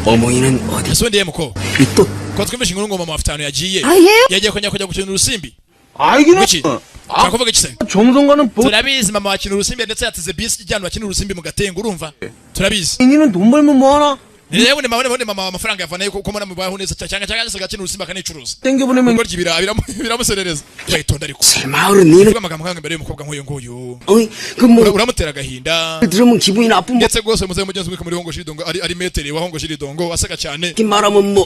어머니는 어디?
ese ndiye muko
또
ko twumvishe inkuru ngoma afite ahantu yagiye
아예?
yagiye kujya gukina urusimbi
알기는
wiki twakuvuga iki se
정성과는
turabizi mama wakina urusimbi ndetse yateze bisi ijyana bakina urusimbi mu gatengo urumva turabizi
본인은 돈 벌면 뭐하나?
yewe ni mama amafaranga yavanayo ko mbona mubaho neza cyangwa agakina urusimbi akanicuruza
땡겨보내면
ubwo ryibira biramuserereza bayitonda ariko
마을은 니는
uvuga amagambo nk'ayo imbere y'umukobwa nk'uyu nguyu
어이 그뭐
uramutera agahinda
들으면 기분이 나쁜 뭐
ndetse rwose muzehe mugenzi muri hongo shiridongo ari metero wa hongo shiridongo aseka cyane
이렇게 말하면 뭐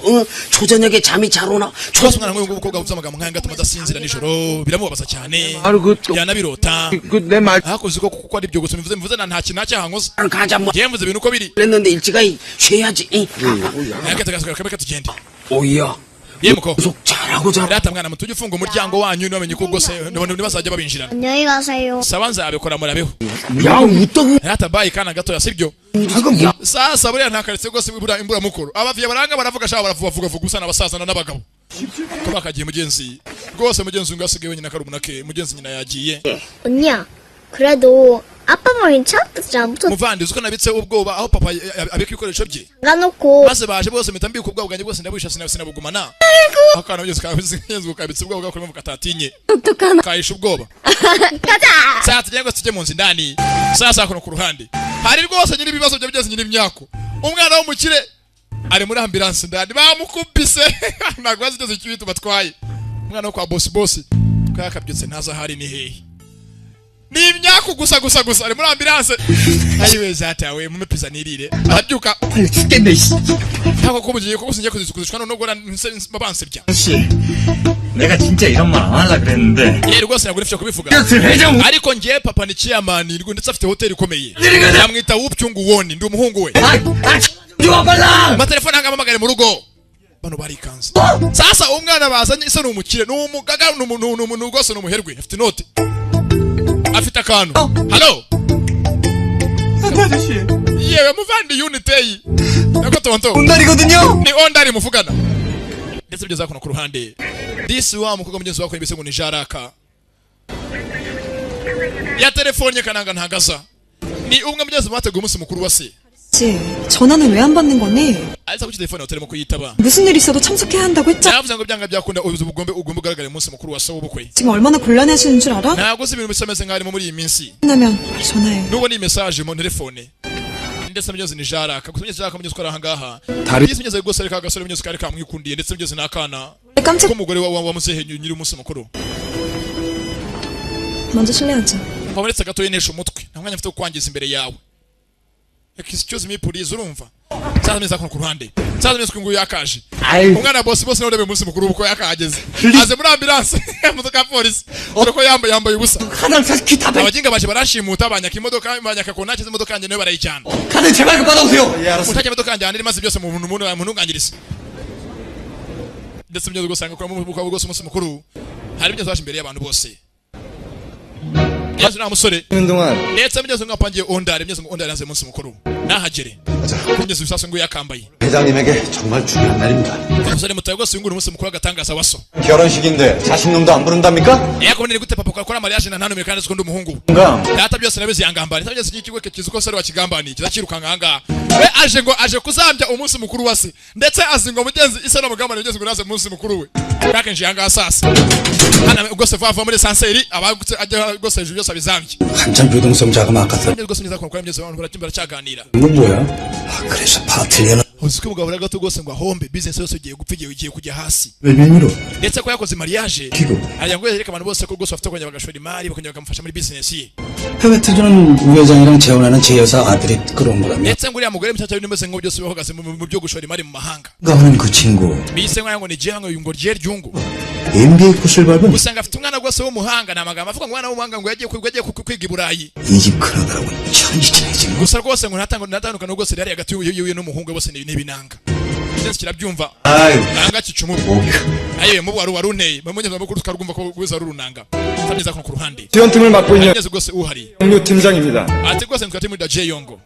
초저녁에 잠이 잘 오나?
rwose umwana nk'uyu nguyu umukobwa uvuze amagambo nk'aya ngatuma adasinzira nijoro biramubabaza cyane
아니
yanabirota
그내말
hakoze ko kuko ari byo gusa bivuze nta kintu nacyahankoze
가자 뭐
yewe mvuze ibintu uko biri
그랬는데 일찍이 쉬어야지.
reka tugende
오이야.
yewe muko
계속 잘하고 잘.
rata mwana muto ujye ufunga umuryango wanyu ntiwamenye ko rwose ntibazajya babinjirana
안녕히 가세요.
saba nzabikora murabeho
야 웃다고.
rata bayi kana gatoya sibyo
이거
sasa buriya ntakaretse rwose imbura mukuru abaviye baranga baravuga shaka baravuga gusa n'abasaza n'abagabo ko bakagiye mugenzi rwose mugenzi ngasigaye wenyine akarumuna ke mugenzi nyina yagiye
언니야. 그래도 아빠 머리는 처음부터 잘못했다.
muvandi uko nabitse ubwoba aho papa abika ibikoresho bye
가놓고
maze baje bose mpita mbika ubwoba bwanjye bwose ndabwisha sinabugumana akana mugezi kabitse ubwoba bwakurimo mukatatinye
똑똑하나.
kahisha ubwoba
가자.
sasa tujye ngo tujye mu nzu ndani sasa kuno ku ruhande hari rwose nyiri ibibazo byo byose nyiri imyako umwana w'umukire ari muri ambulance ndani bamukubise ntabwo azi cyose cy'ibintu batwaye umwana wo kwa boss twakabyutse ntaza hari ni hehe ni imyako gusa ari muri ambulance ayiwe zatawe mu mepiza nirire arabyuka
죽겠네 씨.
ntabwo ko mugiye ko gusinye kuzishwa none ubwo babansebya
씨, 내가 진짜 이런 말 안 하려 그랬는데
yeri rwose ntabwo nifite kubivuga
회장
ariko ngiye papa ni chairman ndetse afite hoteli ikomeye yamwita wupcyungu woni ndi umuhungu we
좋아 빨라.
amatelefone ahamagare mu rugo bano barikanze sasa umwana bazanye isa n'umukire n'umugaga n'umuntu rwose n'umuherwe afite inote afite akantu halo yewe muvandi unitey nako tonto
온달이거든요.
ni ondari muvugana ndetse bigeze kuno ku ruhande disi wa mukobwa mugenzi wako yibise ngo ni jaraka ya telefone kananga ntagaza ni umwe mugenzi bateguye umunsi mukuru wa se
전화는 왜 안 받는 거니?
ariko ku telefone hotel mu kuyitaba
무슨 일 있어도 참석해야 한다고 했잖아.
navuze ngo byanga byakunda ugomba ugaragara umunsi mukuru wa se w'ubukwe
지금 얼마나 곤란해지는 줄 알아?
ntabwo si ibintu bisameze nk'arimo muri iyi minsi
끝나면 빨리 전화해.
nubwo ni message mu telefone ndetse mugenzi ni jaraka gusa mugenzi jaraka mugenzi ukora ahangaha
다리-
ndetse mugenzi rwose ariko agasore mugenzi kari kamwikundiye ndetse mugenzi n'akana
깜짝
ko umugore wa muzehe nyiri umunsi mukuru
먼저 실례하자.
wabaretse gato yenesha umutwe nta mwanya mfite wo kwangiza imbere yawe excuse me please urumva sasa meza ku ruhande sasa meza ngo yakaje umwana boss n'urebe umunsi mukuru uko yakageze aze muri ambulance imodoka ya polisi uriko yambaye ubusa
하나 사서 기타 배.
abajinga baje barashimuta banyaka imodoka banyaka ko nakize imodoka yanjye nayo barayijyana
카드 제발 좀 받아오세요. 예 알았어.
utajya imodoka yanjye andi maze byose mu muntu ngangiriza ndetse mugeze gusanga ko mu bukwa bwose umunsi mukuru hari byo zaje imbere y'abantu bose yesu na musore
있는 동안
ndetse mugeze ngapangiye ondare mugeze ngo ondare naze umunsi mukuru nahagere kugeza ibisasu ngo yakambaye
회장님에게 정말 중요한 날입니다.
umusore muto rwose uyu nguyu umunsi mukuru w'agatangaza wa so
결혼식인데 자식놈도 안 부른답니까?
yakubonera gute papa ukora mariage na ntanumire kandi zikunda umuhungu
ngam
data byose nabizi yangambani data byose ikigo kizi ko sore wakigambani kizakirukanka hanga we aje kuzambya umunsi mukuru wa se ndetse azingo mugenzi isa no mugambani ugeze ngo naze umunsi mukuru we kakenje hanga sasa hana rwose vava muri sanseri abagutse ajya rwose hejuru byose abizambye
한참 교동성 자금 아까서
rwose niza ko byose abantu barakimbara cyaganira
이건 뭐야? 아, 그래서 파티리는
uziko umugabo ragato rwose ngo ahombe business yose ugiye gupfa igiye kujya hasi
외면으로
ndetse ko yakoze mariage
기고
aya ngo yereka abantu bose ko rwose bafite kongera bagashora imari bakongera bakamufasha muri business ye
해외 투자는 우 회장이랑 재혼하는 제 여사 아들이 끌어온 거라며
ndetse ngo uriya mugore mushyashya w'imeze ngo byose bahagaze mu byo gushora imari mu mahanga
하는 그 친구
bise ngo ni jehango ngo rye ryungu
MBA 코스를 밟은
usanga afite umwana rwose w'umuhanga namagambo avuga ngo umwana w'umuhanga ngo yagiye kwiga i Burayi
이 집 큰아들하고 천지친해진 거
gusa rwose ngo natandukana rwose rero hagati y'uyu n'umuhungu bose n'ibinanga ndetse kirabyumva
아유
nanga kicumu ayewe mu wari unteye bamugeza makuru tukarwumva ko wiza rurunanga neza ku ruhande
지원팀을 맡고 있는
ngeze rwose uhari
영유 팀장입니다.
ati rwose twati muri J Yongo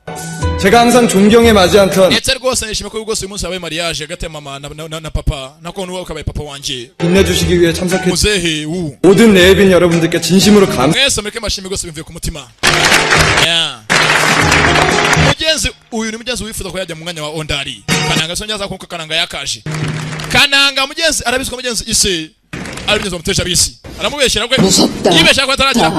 제가 항상 존경에 맞지 않던
ndetse rwose nishimiye ko rwose uyu munsi habaye mariage hagati ya mama na papa nako nuwo ukabaye papa wanje
빛내주시기 위해 참석해
muzehe wu
모든 내빈 여러분들께 진심으로
mwese mureke mashimwe rwose bimvuye ku mutima yeah mugenzi uyu ni mugenzi wifuza ko yajya mu mwanya wa ondari kananga sonja za kuko kananga yakaje kananga mugenzi arabizwa mugenzi ise arabizwa mutesha bisi aramubeshyira kwe yibeshyira ko ataragira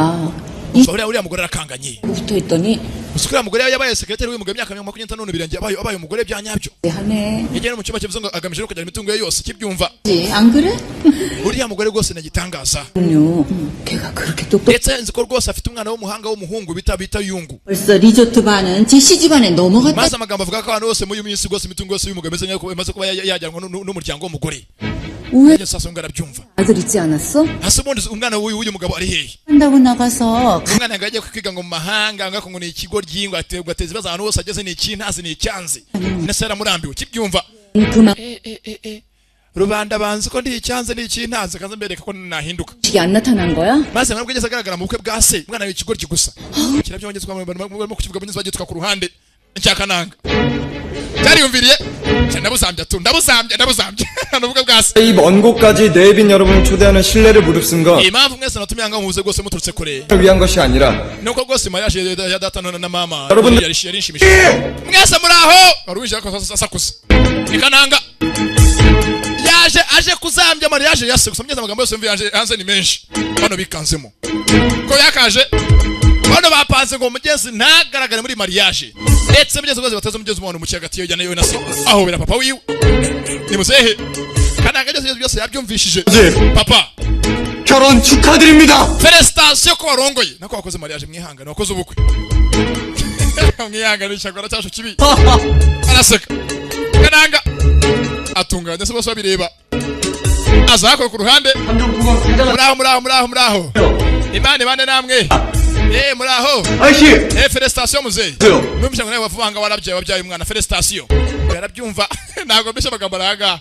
uriya mugore arakanganye
붙어있더니
usukura mugore yabaye sekretari w'umugabo imyaka 25 n'ibirenge abaye umugore byanyabyo
하네.
yegera mu cyumba kivuze ngo agamije no kujya imitungo ye yose kibyumva
안 그래?
uriya mugore rwose nagitangaza
그럼요. 걔가 그렇게 똑똑.
ndetse nzi ko rwose afite umwana w'umuhanga w'umuhungu bita yungu
벌써 리조트 반은 제 시집안에 넘어갔다.
maze amagambo avuga ko abantu bose muri minsi rwose imitungo yose y'umugabo imeze nk'uko imaze kuba yajyanwa n'umuryango w'umugore
왜
sasa ngo arabyumva
아들 있지 않았어?
hasi ubundi umwana w'uyu mugabo ari hehe
한다고 나가서
umwana ngo ajye kwiga ngo mu mahanga ngo ngo ni ikigo ry'ingo ateza ibibazo ahantu hose ageze ni ikintazi ni icyanzi nese yaramurambiwe kibyumva
그만
rubanda banzi ko ndi icyanze ni ikintazi kaza mbereka ko nahinduka
식이 안 나타난 거야?
maze nabwo ageze agaragara mu bukwe bwa se umwana w'ikigo gusa kirabyongezwa mu bantu barimo kukivuga banyuze bagitwa ku ruhande cyakananga cyariyumviriye ndabuzambye n'ubukwe bwa se
이 먼 곳까지 내빈 여러분을 초대하는 신뢰를 무릅쓴 건
impamvu mwese natumiye anga muze rwose muturutse kure
저를 위한 것이 아니라
nuko rwose mariage ya data na mama
여러분
yari ishimishije mwese muri aho wari winjira ko asakuza ikananga aje kuzambya mariage ya se gusa mugeze amagambo yose mvuye hanze ni menshi bano bikanzemo ko yakaje bano bapanze ngo mugenzi ntagaragare muri mariage ndetse mugeze rwose bateze mugeze umuntu mu kiyagati yo nayo na se aho bera papa wiwe ni muzehe kananga byose yabyumvishije papa
결혼 축하드립니다.
felicitation ko warongoye nako wakoze mariage mwihangane wakoze ubukwe mwihangane cyakora cyasho kibi araseka kananga atunganya ndetse bose babireba azako ku ruhande muraho imana ibane namwe muraho
아이씨
felicitation muzehe numvise ngo nawe wavanga wabyaye umwana felicitation yarabyumva ntabwo mbese amagambo araga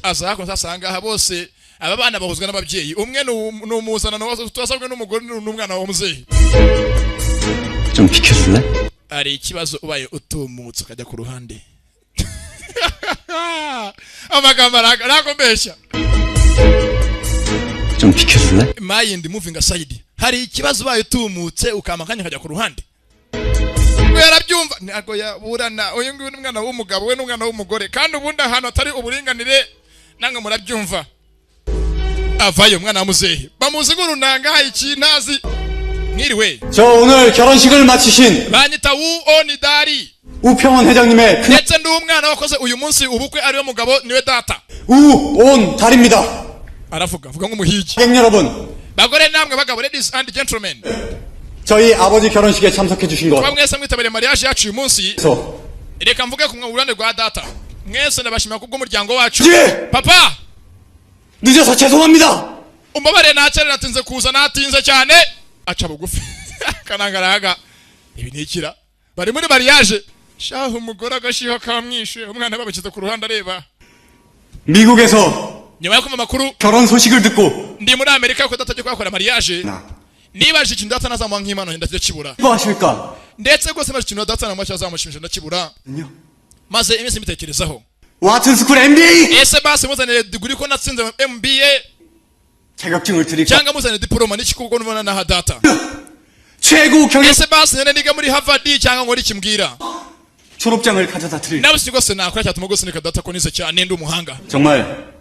azako nsasanga aha bose aba bana bahuzwa n'ababyeyi umwe ni umuzanano wose twasabwe n'umugore n'umwana wa muzehe
좀 비켜줄래?
hari ikibazo ubaye utumutse ukajya ku ruhande amagambo araga ntabwo mbeshya
좀 비켜줄래?
mind moving aside hari ikibazo ubaye utumutse ukamakanya ukajya ku ruhande ngo yarabyumva ntabwo yaburana uyu nguyu n'umwana w'umugabo we n'umwana w'umugore kandi ubundi ahantu atari uburinganire nange murabyumva avayo mwana wa muzehe bamuzi ngo runanga ikintazi mwiriwe
저 오늘 결혼식을 마치신
banyita 우온이다리
우평원 회장님의
ndetse ndi umwana wakoze uyu munsi ubukwe ariwe mugabo niwe data
우온달입니다.
aravuga avuga nk'umuhigi
고객 여러분,
bagore namwe bagabo ladies and gentlemen
저희 아버지 결혼식에 참석해 주신 것
kuba mwese mwitabiriye mariage yacu uyu munsi
그래서
reka mvuge ku ruhande rwa data mwese ndabashimira kubw'umuryango wacu
예!
papa
늦어서 죄송합니다.
umbabarire nacyari natinze kuza natinze cyane aca bugufi kanangaraga ibi nikira bari muri mariage shaho umugore agashiho kamwishe umwana babakiza ku ruhande areba
미국에서
nyuma yo kumva amakuru
결혼 소식을 듣고
ndi muri Amerika ko datajya kwakora mariage niba ikintu data nazamuha nk'imana ndakibura
기뻐하실까?
ndetse rwose maze ikintu data namuha cyazamushimisha ndakibura maze iminsi mbitekerezaho
와튼스쿨 MBA
ese basi muzanire degree ko natsinze MBA
자격증을 드릴까?
cyangwa muzanire diploma n'iki kuko nubona naha data
최고 경영
ese basi nene niga muri Harvard cyangwa ngo rikimbwira
졸업장을 가져다 드릴까?
nawe rwose nakora cyatuma rwose nika data ko nize cyane ndi umuhanga
정말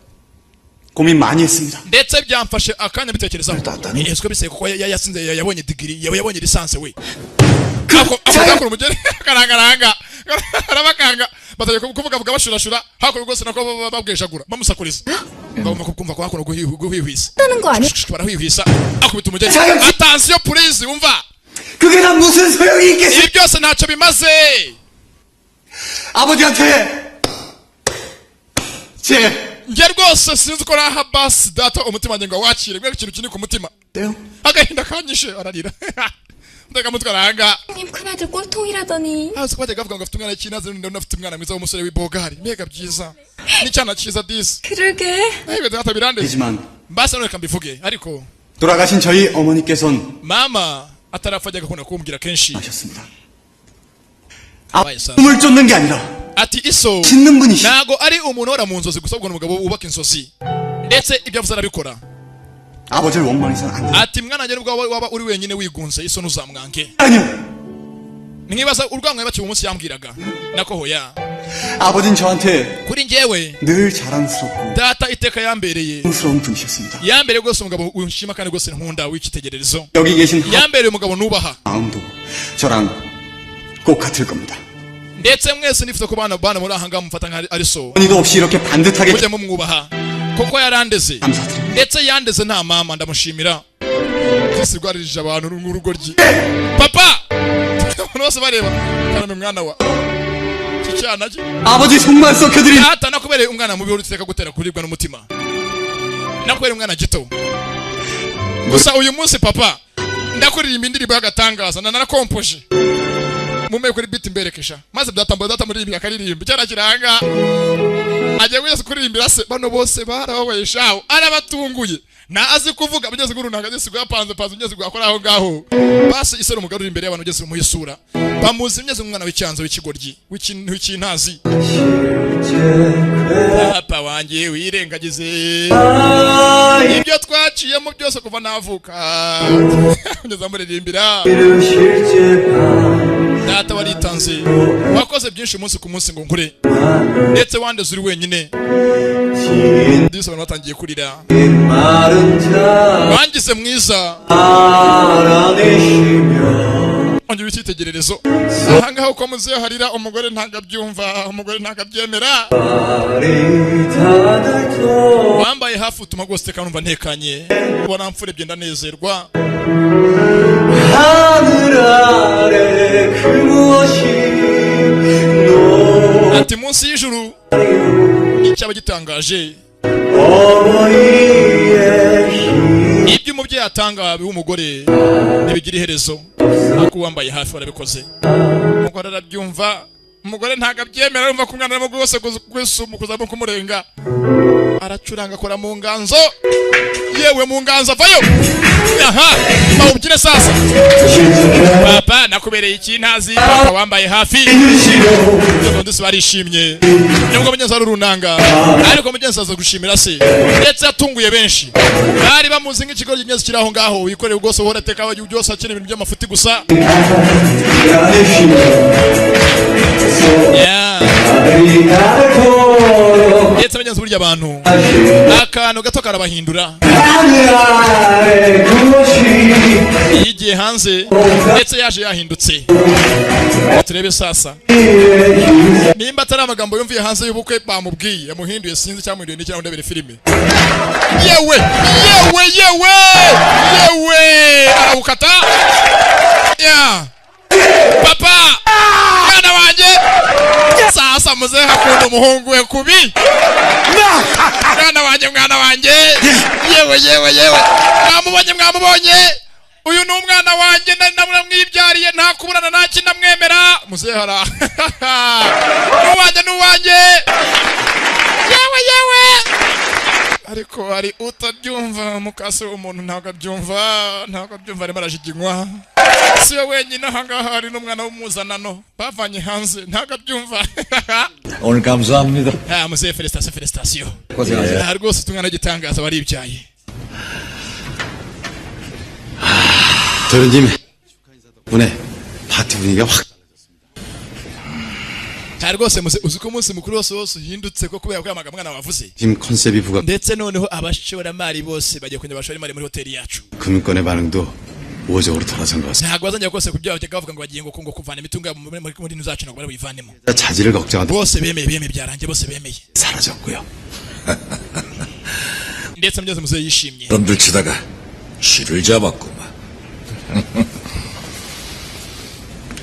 고민 많이 했습니다.
ndetse byamfashe akanya bitekerezaho ese ko biseye kuko yasinze yabonye degree yabonye lisansi we ako umugere karanga arabakanga bataye kuvuga bashurashura hakuru rwose nako babwejagura bamusakuriza ngomba kumva ko hakuno guhwihwisa
하는 거 아니야?
barahwihwisa akubita umugere attention please umva
그게 다 무슨 소용이 있겠어?
ibi byose ntacyo bimaze
아버지한테 제
nge rwose sinzi ko naha basi data umutima wanjye ngo wakire mbega ikintu kiri ku mutima
떼요?
agahinda kanyishe ararira ndakamutwa aranga
님 큰아들 꼴통이라더니.
hasi ko bajyaga bavuga ngo afite umwana w'ikinazi n'undi afite umwana mwiza w'umusore w'ibogari mbega byiza n'icyana cyiza disi
그러게.
ayiwe data birandeze
하지만
mbasa none kambivuge ariko
돌아가신 저희 어머니께서는
mama atarapfa ajyaga akunda kumbwira kenshi
하셨습니다.
Wabaye sawa.
꿈을 쫓는 게 아니라
ati iso
짓는 분이시.
ntago ari umuntu uhora mu nzozi gusa ahubwo ni umugabo wubaka inzozi ndetse ibyo avuze arabikora
아버지를 원망해서는 안 돼요.
ati mwana wanjye nubwo waba uri wenyine wigunze iso ntuzamwange
아니요.
nkibaza urwango yabakiye umunsi yambwiraga nako hoya
아버진 저한테
kuri njyewe
늘 자랑스럽고
data iteka yambereye
영스러운 분이셨습니다.
yambereye rwose umugabo unshima kandi rwose nkunda w'icyitegererezo
여기 계신
yambereye umugabo nubaha
마음도 저랑 꼭 같을 겁니다.
ndetse mwese nifuza ko bana muri aha ngaha mufata nka ari so
어머니도 없이 이렇게 반듯하게
mujye mumwubaha kuko yarandeze
감사드립니다.
ndetse yandeze nta mama ndamushimira twese rwaririje abantu n'urugo rye papa abantu bose bareba karame mwana wa iki cyana cye
아버지 속만 썩혀드린
data nakubereye umwana mubi uruteka gutera kuribwa n'umutima nakubereye umwana gito gusa uyu munsi papa ndakuririmba indirimbo y'agatangaza narakompoje mume kuri beat imberekesha maze data muririmba akaririmba cyara kiranga agiye wese kuririmbira se bano bose barababaye shaho arabatunguye na azi kuvuga bigeze gurunanga Yesu yapanze ugeze gukora aho ngaho basi isero umugarura imbere y'abantu ugeze mu yisura bamuzi imyeze umwana w'icyanzo w'ikigoryi w'ikintazi papa wanjye wirengagize ibyo twaciyemo byose kuva navuka ugeze muririmbira data waritanze wakoze byinshi umunsi ku munsi ngo nkure ndetse wandeze uri wenyine ndetse abantu batangiye kurira wangize mwiza ongera icyitegererezo ahangaha uko muzehe harira umugore ntabwo abyumva umugore ntabwo abyemera wambaye hafi utuma rwose teka numva ntekanye ubona mfurebye ndanezerwa ati munsi y'ijuru icyaba gitangaje ibyo umubyeyi atanga w'umugore ntibigira iherezo ariko uwambaye hafi warabikoze umugore arabyumva umugore ntabwo abyemera yumva ko umwana arimo rwose kuzamo kumurenga aracuranga akora mu nganzo yewe mu nganzo avayo aha bawubyine sasa papa nakubereye ikintazi papa wambaye hafi ndetse barishimye nubwo mugenzi wari urunanga ariko mugenzi aza gushimira se ndetse yatunguye benshi bari bamuzi nk'ikigo cy'ingenzi kiri aho ngaho wikoreye ubwose uhora ateka byose akina ibintu by'amafuti gusa ndetse mugenzi burya abantu akantu gato karabahindura yigiye hanze ndetse yaje yahindutse turebe sasa nimba atari amagambo yumviye hanze y'ubukwe bamubwiye yamuhinduye sinzi cyamuhinduye n'icyaho ndebere filime yewe arawukata ya papa mwana wanjye sasa muzehe akunda umuhungu we kubi mwana wanjye yewe mwamubonye uyu ni umwana wanjye namwibyariye nta kuburana nta kintu amwemera muzehe hara n'uwanjye yewe ariko ari utabyumva mukase umuntu ntabwo abyumva arimo arajiginywa si we wenyine ahangaha hari n'umwana w'umuzanano bavanye hanze ntabwo abyumva
오늘 감사합니다.
muzehe felicitation
고생하세요.
rwose tumwana w'igitangaza waribyaye
도련님 덕분에 파티 분위기가 확
rwose uzi ko umunsi mukuru wose uhindutse ko kubera ko amagambo mwana wavuze
지금 컨셉이 부각
ndetse noneho abashoramari bose bagiye kujya bashora imari muri hoteli yacu
금융권의 반응도 우호적으로 돌아선 것 같습니다.
ntabwo bazongera rwose kubyo bavuga ngo bagiye ngo kuvana imitungo yabo muri nzu zacu ntabwo bari buyivanemo
자질을 걱정하다
bose bemeye byarangiye bose bemeye
사라졌고요.
ndetse mugeze muzehe yishimye
덤들 치다가 실을 잡았구만.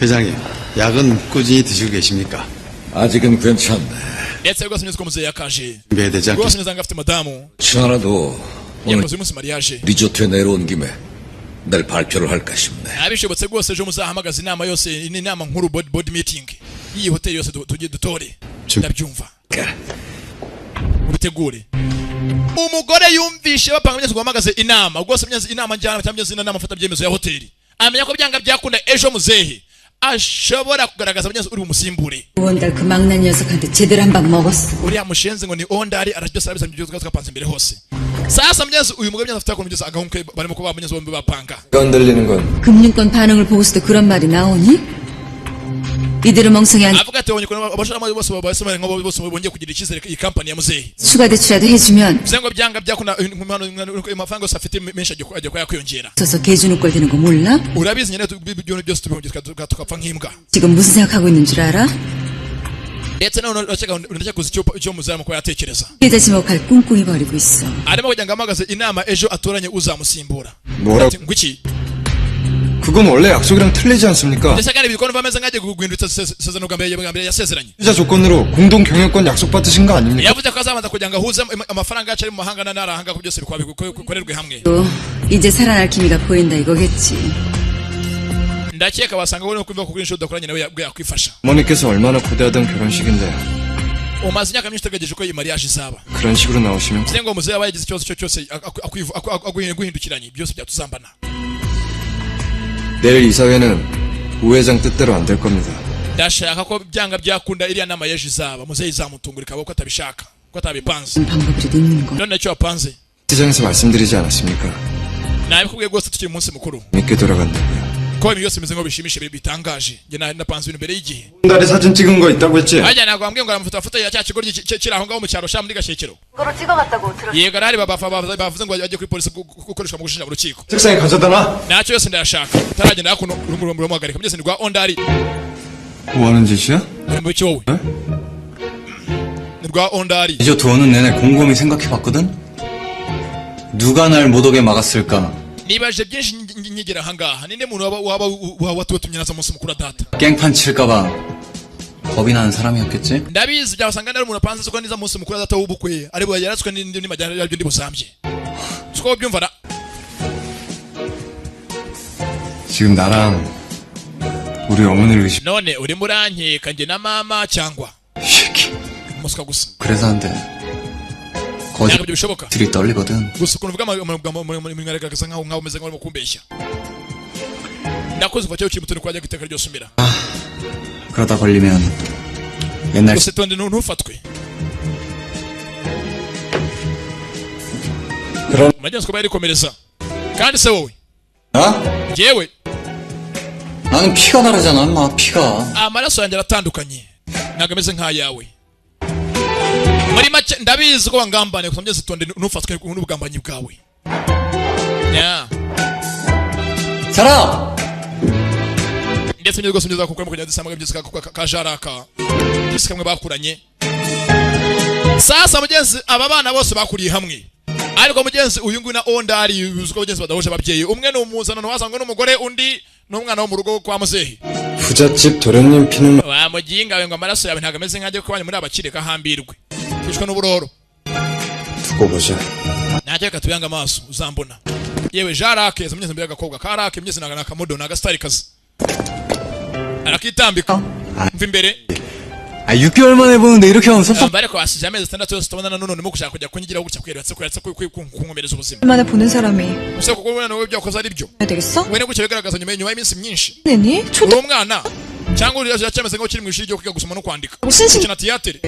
회장님, 약은 꾸준히 드시고 계십니까?
아직은 괜찮네.
ndetse rwose mugeze ko muzehe yakaje
준비되지 않겠
rwose neza ngo afite madamu
시원하도 오늘
yakoze umunsi mariage
리조트에 내려온 김에 날 발표를 할까 싶네.
abishobotse rwose ejo muzahamagaza inama yose inama nkuru board meeting iyi hoteli yose tugiye dutore ndabyumva ubitegure umugore yumvishe bapanga mugeze guhamagaze inama rwose mugeze inama njyana cyangwa mugeze inama mfata byemezo ya hoteli amenya ko byanga byakunda ejo muzehe ashobora kugaragaza mugeze uri umusimbure
원달 그 망난 녀석한테 제대로 한 방 먹었어.
uriya mushenzi ngo ni ondari arabyose arabisa ibyo twapanze imbere hose sasa mugeze uyu mugabo mugeze afite ko mugeze agahunke barimo kuba mugeze bombi bapanga
흔들리는 건
금융권 반응을 보고서도 그런 말이 나오니? 이대로 멍청이 안
avuga ati abonye ko abashoramari bose babasemere ngo bose bongeye kugira icyizere iyi company ya muzehe
추가 대출이라도 해주면
bivuze byanga byakunda amafaranga yose afite menshi ajya kwiyongera
써서 개주는 꼴 되는 거 몰라?
urabizi nyine ibyo byose tubihongera tukapfa nk'imbwa
지금 무슨 생각하고 있는 줄 알아?
ndetse nawe uracyakuze icyo muzamu kuba yatekereza
계좌 지목할 꿍꿍이 버리고 있어.
arimo kugira ngo ahamagaze inama ejo atoranye uzamusimbura
뭐라고?
ati ngwiki
그건 원래 약속이랑 틀리지 않습니까?
ndetse kandi ibikorwa bameze nk'agiye guhindura isezerano bwa mbere yasezeranye
투자 조건으로 공동 경영권 약속 받으신 거 아닙니까?
yavuze ko azabanza kugira ngo ahuze amafaranga yacu ari mu mahanga n'arahanga ko byose bikorerwe hamwe
또 이제 살아날 기미가 보인다 이거겠지.
ndakeka wasanga wowe no kumva ko kuri inshuro udakoranye nawe yakwifasha
어머니께서 얼마나 고대하던 결혼식인데
umaze imyaka myinshi utegereje ko iyi mariage izaba
그런 식으로 나오시면
bivuze ngo muzehe aba yagize ikibazo cyo cyose guhindukiranye byose byatuzambana
내일 이사회는 우회장 뜻대로 안 될 겁니다.
ndashaka ko byanga byakunda iriya nama y'ejo izaba muzehe izamutungurika ko atabishaka ko atabipanze
방법이라도 있는 거.
none icyo wapanze
시장에서 말씀드리지 않았습니까?
nabikubwiye rwose tukiri umunsi mukuru
믿게 돌아간다고요.
ko ibintu byose bimeze ngo bishimishe bitangaje njye napanze ibintu mbere y'igihe
달에 사진 찍은 거 있다고 했지?
hajya ntabwo wambwiye ngo amafoto ya cya kigo kiri aho ngaho mu cyaro sha muri Gashekero
그거로 찍어갔다고 들었어요.
yego arahari bavuze ngo bajye kuri polisi gukoreshwa mu gushinja mu rukiko
책상에 가져다 놔.
ntacyo yose ndayashaka utaragenda hakuno urumuhagarika mugeze ni rwa ondari
뭐 하는 짓이야?
mu cyo wowe ni rwa ondari
리조트 오는 내내 곰곰이 생각해봤거든? 누가 날 못 오게 막았을까?
nibaje byinshi nyigera ahangaha ninde muntu waba watutumye naza munsi mukuru data
깽판 칠까봐 겁이 나는 사람이었겠지?
ndabizi byasanga nari umuntu apanze ko niza munsi mukuru data w'ubukwe ari bo yaratswe n'indi majyana yabyo ndi busambye siko byumva na
지금 나랑 우리 어머니를 의심.
none uri murankeka njye na mama cyangwa
새끼.
umuswa gusa
그래서 안 돼.
ntabwo ibyo bishoboka
거짓들이 떨리거든.
gusa ukuntu uvuga mwigaragaza nkaho umeze nk'aho urimo kumbeshya ndakoze kuva cyo ukiri muto kwajya guteka ryose umira
그러다 걸리면 옛날
gusa tonde ntufatwe magenzi ko bayarikomereza kandi se wowe
나?
njyewe
나는 피가 다르잖아, 인마. 피가.
amaraso yanjye aratandukanye ntabwo ameze nk'ayawe muri make ndabizi ko wangambaniye gusa mugeze tonde ntufatwe n'ubugambanyi bwawe
살아!
ndetse n'ibyo rwose mugeze kuko kujya dusanga byose ka jaraka byose kamwe bakuranye sasa mugenzi aba bana bose bakuriye hamwe ariko mugenzi uyu nguyu na ondari uziko mugenzi badahuje ababyeyi umwe ni umuzanano wasanga n'umugore undi n'umwana wo mu rugo kwa muzehe
부잣집 도련님 피는
wa muginga we ngo amaraso yawe ntabwo ameze nk'ajya kuko muri abakire kahambirwe kishwe n'uburoro
두고 보자.
ntacyo reka tubyange amaso uzambona yewe jarake yaza mugenzi mbere y'agakobwa karake mugenzi ntabwo ni akamodo ni agasitari kazi arakitambika mva imbere
아 6개월 만에 보는데 이렇게 하면 섭섭.
ariko wasije amezi 6 yose tubonana none urimo gushaka kujya kunyigira gutya kweretse kunkomereza ubuzima
만에 보는 사람이
ese kuko ubona wowe byakoze ari byo
해야 되겠어?
we gutya bigaragaza nyuma y'iminsi myinshi
네니?
uri
초등
umwana cyangwa uri yacameze nk'aho kiri mu ishuri ryo kwiga gusoma no kwandika
무슨 신
gukina tiyatere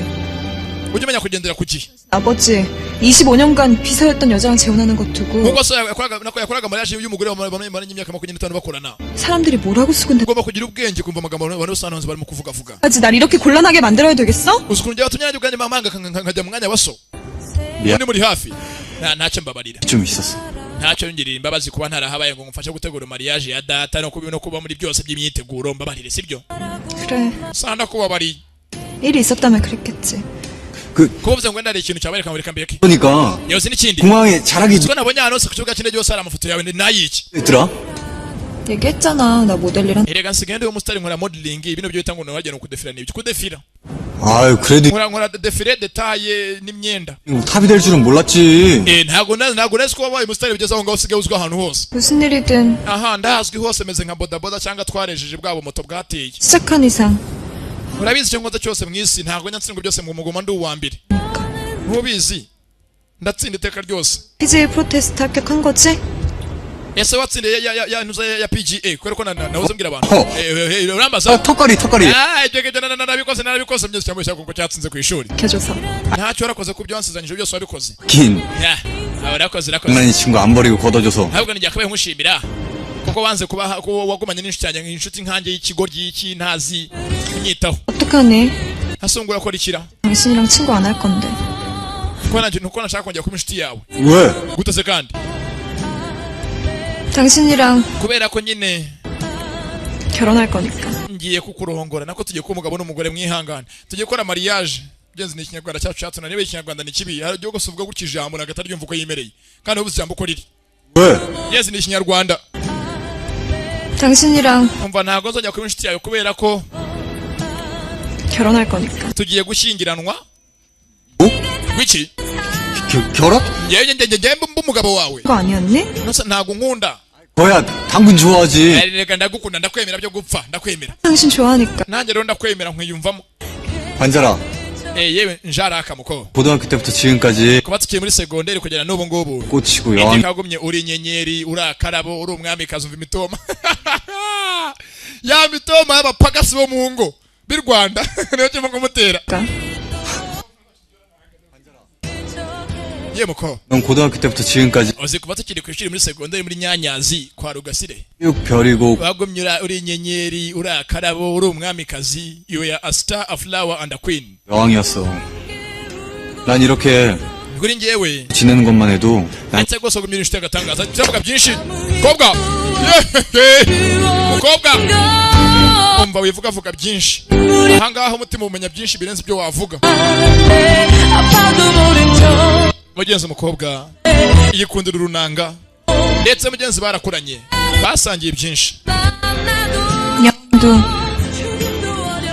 ujye umenya kugendera ku gihe
아버지 25년간 비서였던 여자랑 재혼하는 것 두고
nk'uko so yakoraga mariage y'umugore bamaranye imyaka 25 bakorana
사람들이 뭐라고 수군데
ugomba kugira ubwenge kumva amagambo abantu basananze barimo kuvuga
까지 날 이렇게 곤란하게 만들어야 되겠어?
uzi ukuntu watumye nanjye ubwanjye mamanga nkajya mu mwanya wa so
미안.
undi muri hafi ntacyo mbabarira
좀 있었어.
ntacyo ngirira imbabazi kuba ntarahabaye ngo ngufashe gutegura mariage ya data no kuba muri byose by'imyiteguro mbabarire sibyo
그래
sanda kubabariye
일이 있었다면 그랬겠지
kuba uvuze ngo ndari ikintu cyabaye kamurika mbeke
그러니까
yose n'ikindi
공항에 잘하기
ko nabonye hano ku kibuga cy'indege yose hari amafoto yawe nayiki
있더라.
얘기했잖아 나 모델이랑
erega nsigaye ndi umusitari nkora modeling ibintu byo bita ngo wagenda kudefira n'ibyo kudefira
아유 그래도
nkora defire detaye n'imyenda
탑이 될 줄은 몰랐지.
ntago nzi ko wabaye umusitari bigeze aho ngaho usigaye uzwi ahantu hose
무슨 일이든
aha ndahazwi hose meze nka bodaboda cyangwa twarejeje bwabo moto bwateye
시작한 이상
urabizi icyo nkoze cyose mu isi ntago nyatsindwa byose mu mugoma ndi uwa mbere ntubizi ndatsinda iteka ryose
PGA 프로테스트 합격한 거지?
ese watsindiye ya PGA kubera ko nahoze mbwira abantu urambaza
턱걸이.
ibyo narabikoze byose cyangwa cyangwa ko cyatsinze ku ishuri
켜줘서
ntacyo warakoze ku byo wansezanije byose wabikoze
긴
warakoze
장난이 친구 안 버리고 걷어줘서.
ntabwo nijya akabaye nkushimira kuko wanze kuba wagumanye n'inshuti yanjye nk'inshuti nkanjye y'ikigoryi y'iki kunyitaho
어떡하니?
hasungura ko rikira
당신이랑 친구 안 할 건데
nuko nashaka kongera kuba inshuti yawe
왜?
guteze kandi
당신이랑
kubera ko nyine
결혼할 거니까
ngiye kukurongora nako tugiye kuba umugabo n'umugore mwihangane tugiye gukora mariage byenze ni ikinyarwanda cyacu cyatuna niba ikinyarwanda ni kibi hari igihugu uvuga gutya ijambo nagataryumva uko yimereye kandi ubuze ijambo uko riri
왜?
byenze ni ikinyarwanda
당신이랑
umva ntabwo nzongera kuba inshuti yawe kubera ko
결혼할 거니까
tugiye gushyingiranwa wiki
결혼?
njye mba umugabo wawe
그거 아니었니?
ntabwo nkunda
거야 당근 좋아하지.
reka ndagukunda ndakwemera byo gupfa ndakwemera
당신 좋아하니까
nanjye rero ndakwemera nkwiyumvamo
반자라.
yewe njaraka muko
고등학교 때부터 지금까지
kuba tukiri muri segonderi kugera n'ubu ngubu
꽂히고
igihe
여왕
kagumye uri inyenyeri uri akarabo uri umwamikazi umva imitoma ya mitoma y'abapagasi bo mu ngo b'i Rwanda niyo kirimo kumutera ye muko
넌 고등학교 때부터 지금까지
uzi kuba tukiri ku ishuri muri segonderi muri Nyanyazi kwa Rugasire
쭉 별이고
wagumye uri inyenyeri uri akarabo uri umwamikazi you are a star a flower and a queen
여왕이었어. 난 이렇게
kuri njyewe
지내는 것만 해도 난
ndetse rwose wagumye inshuti y'agatangaza byavuga byinshi mukobwa mukobwa umva wivugavuga byinshi ahangaha umutima umenya byinshi birenze ibyo wavuga mugenzi umukobwa yikundira urunanga ndetse mugenzi barakuranye basangiye byinshi
영도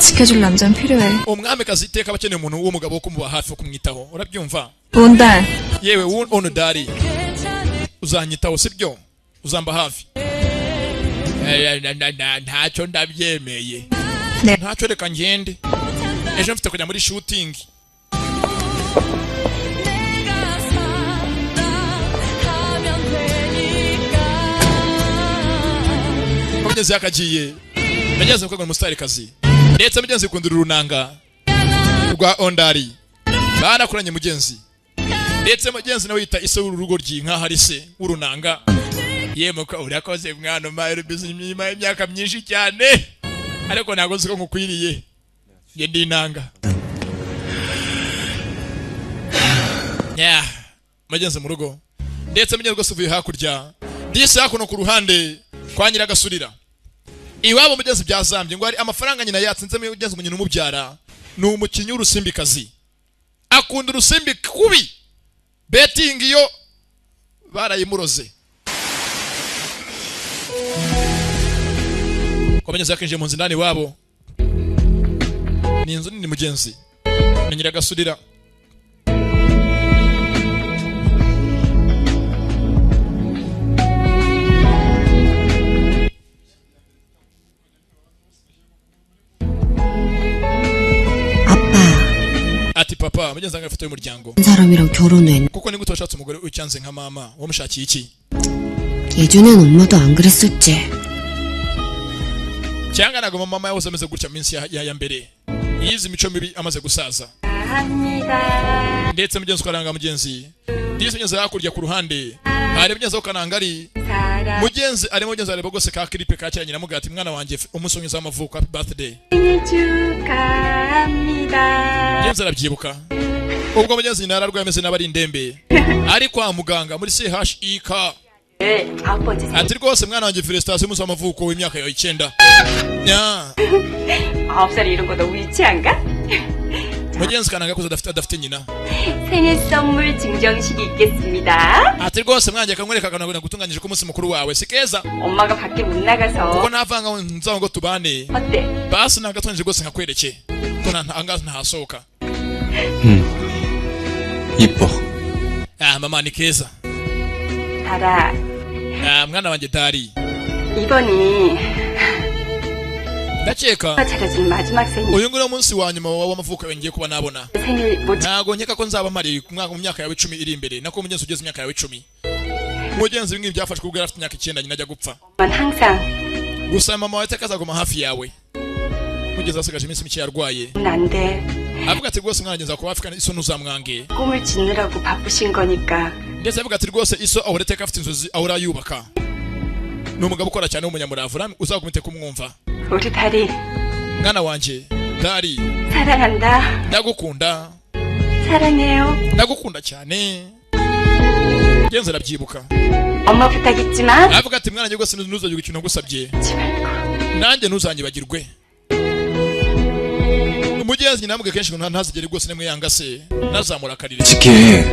지켜줄 남자는 필요해
umwamikazi iteka aba akeneye umuntu w'umugabo wo kumuba hafi wo kumwitaho urabyumva
온달
yewe onudari uzanyitaho sibyo uzamba hafi ntacyo ndabyemeye
네
ntacyo reka ngende ejo mfite kujya muri shooting mugenzi yakagiye mugenzi mukobwa umusitari kazi ndetse mugenzi kundira urunanga rwa ondari barakuranye mugenzi ndetse mugenzi nawe yita ise w'urugo ry'inka hari se w'urunanga yemuka urakoze mwana umaye nyuma y'imyaka myinshi cyane ariko ntabwo nzi ko nkukwiriye nge ndi inanga mugenzi mu rugo ndetse mugenzi rwose uvuye hakurya disi hakuno ku ruhande kwa nyiragasurira iwabo mugenzi byazambye ngo hari amafaranga nyina yatsinze mugenzi ngo nyina umubyara ni umukinnyi w'urusimbikazi akunda urusimbi kubi betting iyo barayimuroze mugenzi yakinjiye mu nzu ndani iwabo ni inzu nini mugenzi na nyiragasurira ati papa mugenzi wanjye afite umuryango
사람이랑 결혼해.
kuko ni gute washatse umugore ucyanze nka mama wamushakiye iki
예전엔 엄마도 안 그랬었지.
cyangwa ntabwo mama yahoze ameze gutya minsi ya mbere yize imico mibi amaze gusaza ndetse mugenzi ukaranga mugenzi ndetse mugenzi hakurya ku ruhande hari mugenzi ukaranga ari mugenzi arimo mugenzi areba gose ka clip ka cyanyina mugati mwana wanjye umunsi w'inza w'amavuko happy birthday mugenzi arabyibuka ubwo mugenzi nararwaye ameze n'abari indembe ari kwa muganga muri CHIK ati rwose mwana wanjye felicitation y'umunsi w'amavuko w'imyaka ya 9
9살이 이런 거 너무 유치한가?
mugenzi kananga kuza adafite nyina
생일 선물 증정식이 있겠습니다.
ati rwose mwanjye kankwereka kanaguna gutunganyije ko umunsi mukuru wawe sikeza
엄마가 밖에 못 나가서
kuko navanga nzaho ngo tubane
어때?
basi nagatonyije rwose nkakwereke ko angaza ntahasohoka
이뻐.
mama ni keza
달아,
mwana wanjye Dari
이번이
ndakeka
차려준 마지막 생일.
uyu nguyu munsi wa nyuma w'amavuko ngiye kuba nabona
생일 못
ntago nkeka ko nzaba mari mu myaka yawe 10 iri imbere nako mugenzi ugeze imyaka yawe 10 mugenzi bimwe byafashwe ubwo afite imyaka 9 nyina ajya gupfa
만 항상
gusa mama wawe tekazaguma hafi yawe mugeze asigaje iminsi mike yarwaye
안 돼.
avuga ati rwose mwana ngenza kuba afika iso ntuzamwange
꿈을 짓느라고 바쁘신 거니까.
ndetse avuga ati rwose iso ahora teka afite inzozi ahora yubaka ni umugabo ukora cyane w'umunyamuravu uzagumite kumwumva
우리 달이
mwana wanjye Dari
사랑한다.
ndagukunda
사랑해요.
ndagukunda cyane genza arabyibuka
엄마 부탁 있지만
avuga ati mwana rwose ntuzajye ikintu nagusabye nanjye ntuzanyibagirwe umugenzi namubwe kenshi ngo ntazigere rwose nemwe yanga se nazamurakarire
지게.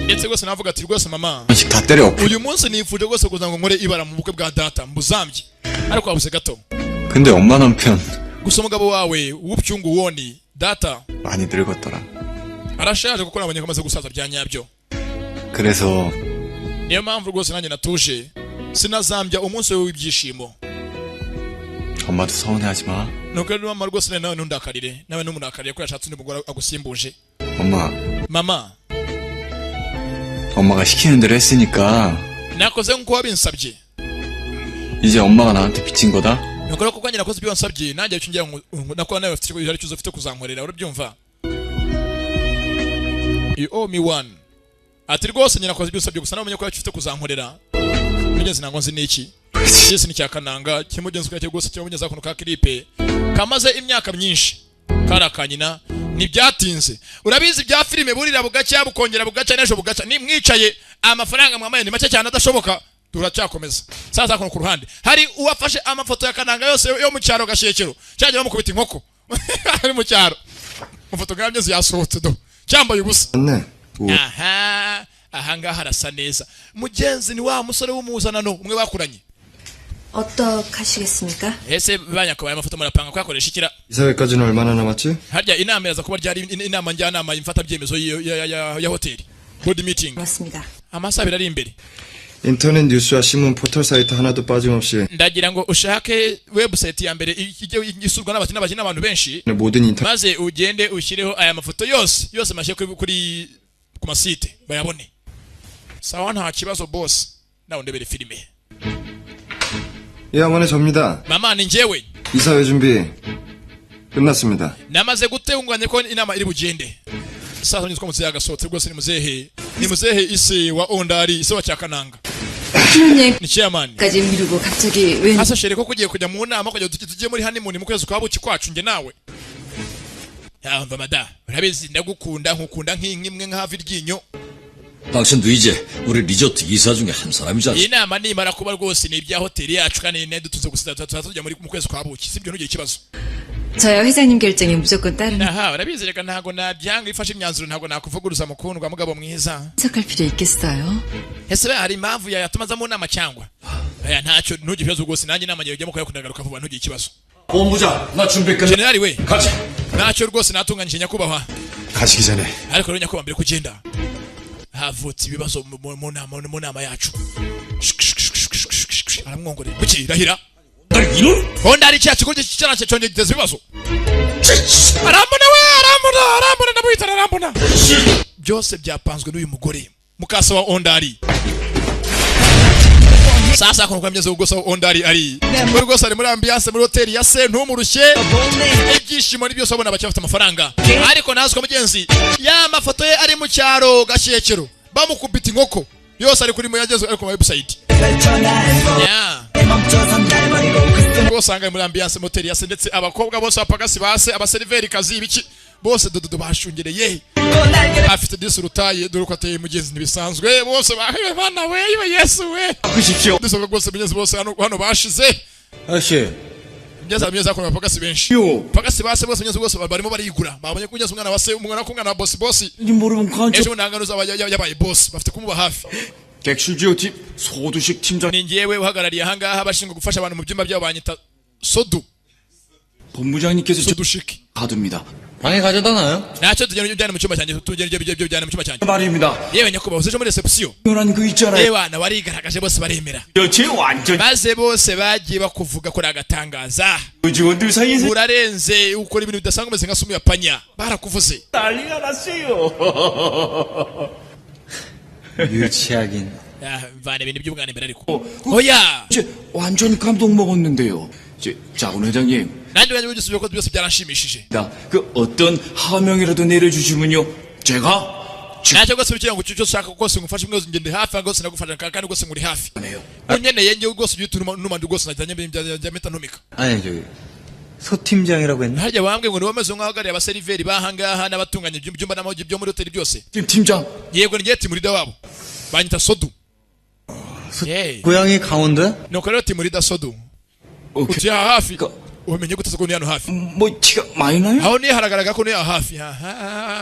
ndetse rwose navuga ati rwose mama
아직 다 때려.
uyu munsi nifuje rwose kuza ngo nkore ibara mu bukwe bwa data mbuzambye ariko wabuze gato
근데 엄마 남편
gusa umugabo wawe w'upyungu woni data
많이 늙었더라.
arashaje kuko nabonye ko amaze gusaza bya nyabyo
그래서
niyo mpamvu rwose nanjye natuje sinazambya umunsi we w'ibyishimo
엄마도 서운해하지 마.
nuko rero mama rwose nawe ntundakarire nawe ntumunakarire ko yashatse undi mugore agusimbuje
엄마,
mama
엄마가 시키는 대로 했으니까
nakoze nk'uko wabinsabye
이제 엄마가 나한테 빚진 거다.
nuko rero kuko njye nakoze ibyo wansabye nanjye icyo ngira ngo nakuba nawe ufite kuzankorera urabyumva you owe me one ati rwose njye nakoze ibyo usabye gusa nawe umenye ko ufite kuzankorera mugenzi ntabwo nzi n'iki Yesu ni cyakananga kimugenzi kwa rwose cyo mugenzi akono ka clipe kamaze imyaka myinshi karakanyina ntibyatinze urabizi bya filime burira bugacya bukongera bugacya n'ejo bugacya ni mwicaye amafaranga mwamaye ni make cyane adashoboka turacyakomeza sasa kono ku ruhande hari uwafashe amafoto ya kananga yose yo mu cyaro gashekero cyaje bamukubita inkoko ari mu cyaro amafoto ngabyo yasohotse do cyambaye ubusa aha ngaha harasa neza mugenzi ni wa musore w'umuzanano umwe bakuranye
어떡하시겠습니까?
ese banyakabaye amafoto murapanga kwakoresha ikira
이사회까지는 얼마나 남았지?
harya inama yaza kuba ryari inama njyanama imfata byemezo ya hoteli board meeting
맞습니다.
amasaha abiri ari imbere
인터넷 뉴스와 신문 포털 사이트 하나도 빠짐없이
ndagira ngo ushake website ya mbere isurwa n'abantu benshi
모든 인터넷
maze ugende ushyireho aya mafoto yose mashye kuri ku masite bayabone sawa nta kibazo boss nawe ndebere filime
예, 어머니 접니다.
mama ni njyewe
이사회 준비 끝났습니다.
namaze gutunganya ko inama iri bugende sasa niziko muzehe agasohotse rwose ni muzehe isi wa ondari isi wa cyakananga ni chairman
까지 미루고 갑자기 왜
asa shere ko kugiye kujya mu nama kujya tujye muri honeymoon mu kwezi kwa buki kwacu nge nawe yamva mada urabizi ndagukunda nkukunda nk'imwe nk'havi ryinyo
당신도 이제 우리 리조트 이사 중에 한 사람이잖아.
iyi nama nimara kuba rwose ni ibya hoteli yacu kandi ne dutuze gusa tujya muri mu kwezi kwa buki sibyo ntugire ikibazo
저야 회장님 결정에 무조건 따르는
aha urabizi reka ntago nabyanga ifashe imyanzuro ntago nakuvuguruza mukundwa mugabo mwiza
해석할 필요 있겠어요?
ese hari impamvu yatumaza mu nama cyangwa aya ntacyo ntugire ikibazo rwose nanjye inama ngiye kujyamo kuyakundagaruka vuba ntugire ikibazo
본부장, 나 준비 끝.
generali we
가자.
ntacyo rwose natunganyije nyakubahwa
가시기 전에
ariko rero nyakubahwa mbere kugenda havutse ibibazo mu nama yacu aramwongorera buki rahira honda ari cya kigo cy'icyaranse cyongeye giteza ibibazo arambona we arambona ndamwitana arambona byose byapanzwe n'uyu mugore mukasa wa Ondari. Sasa kono kwamyeze ugosa Ondari ari muri gosa ari muri ambiance muri hotel ya se ntumurushye ibyishimo ni byose abona bacafite amafaranga ariko nazwe mugenzi ya mafoto ye ari mu cyaro gashekero bamukubita inkoko yose ari kuri mu yagezo ariko website ya bose anga muri ambiance hotel ya se ndetse abakobwa bose bapagasi base abaseriveri kazi ibiki bose dodo bashungereye afite disurutaye dore ko ateye mugenzi nibisanzwe bose bahiwe bana we Yesu we
Kushikyo.
dusoga bose mugenzi bose hano bashize
Ashe.
Mugeza ko pagasi benshi pagasi base bose mugenzi bose barimo barigura babonye kugeza umwana wase umwana kumwana wa boss
모르면 간첩
ejo ndangaruza yabaye boss bafite kumuba hafi
객실지오팁 소두식 팀장
ni ngewe uhagarariye ahangaha abashinzwe gufasha abantu mu byumba byabo banyita sodu
본부장님께서 저
sodushiki
가둡니다.
방에 가져다 놔요?
ntacyo tujyana mu cyumba cyanjye tujyana mu cyumba cyanjye
말입니다.
yewe nyakubahwa useje muri reception
변한 그 있잖아요.
yewe na warigaragaje bose baremera
여체 완전
maze bose bagiye bakuvuga ko agatangaza
직원들 사이에서
urarenze ukora ibintu bidasanzwe umeze nka sumu ya panya barakuvuze
난리가 났어요.
유치하긴.
mvana ibintu by'ubwana imbere ariko oya
이제 완전 감동 먹었는데요. 이제 자군 회장님,
nanjye wanjye wigisubiye ko byose byaranshimishije
그 어떤 하명이라도 내려주시면요, 제가
ntacyo rwose ukigira ngo icyo ushaka rwose ngufashe mwese ngende hafi rwose nagufasha kandi rwose nguri hafi unyeneye njye rwose ujye utuma numandi rwose najyanye bya meta ntumika
아니 저기 소팀장이라고 했나?
harya wambwe ngo niwamaze nk'ahagarariye abaseriveri bahangaha n'abatunganya ibyumba n'amahugiro byo muri hoteli byose
팀장
yego ni timurida wabo banyita sodu
고향이 강원도야?
nuko rero timurida sodu utuye aha hafi umenye gute ko ni hano hafi
뭐 티가 많이 나요?
aho ni haragaragara ko ni aha hafi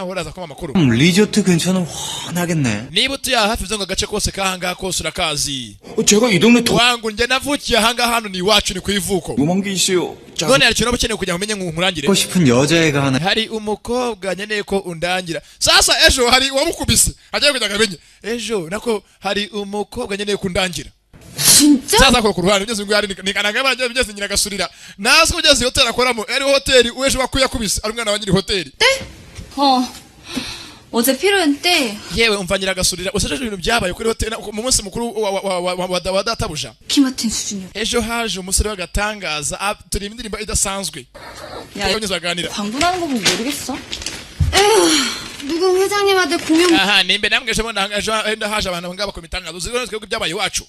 uraza kuma amakuru
리조트 근처는 환하겠네.
niba utuye aha hafi ngo agace kose kahangaha kose urakazi
제가 이 동네 더
wangu njye navukiye ahangaha hano ni iwacu ni ku ivuko
궁금한 게 있어요.
none hari ikintu ukeneye kugira ngo umenye nkurangire
하고 싶은 여자애가 하나.
hari umukobwa nkeneye ko undangira sasa ejo hari uwamukubise agiye kugira ngo amenye ejo nako hari umukobwa nkeneye ko undangira
진짜?
sasa ko ku ruhande ugeze ngo hari ni kananga bagiye bigeze nyina gasurira nazo ugeze hotel akoramo ari hoteli uweje bakuyakubise ari umwana wa nyiri hoteli
어제 필요했는데
yewe umva nyira gasurira useje ibintu byabaye kuri hotel mu munsi mukuru wa databuja
키 맡은 수준이야.
ejo haje umusore w'agatangaza turi indirimbo idasanzwe yanyuze aganira
방문하는 거 보면 모르겠어?
누구 회장님 아들 공연
aha nimbe namwe ejo haje abantu ngaba ku mitangazo uzibona ko byabaye iwacu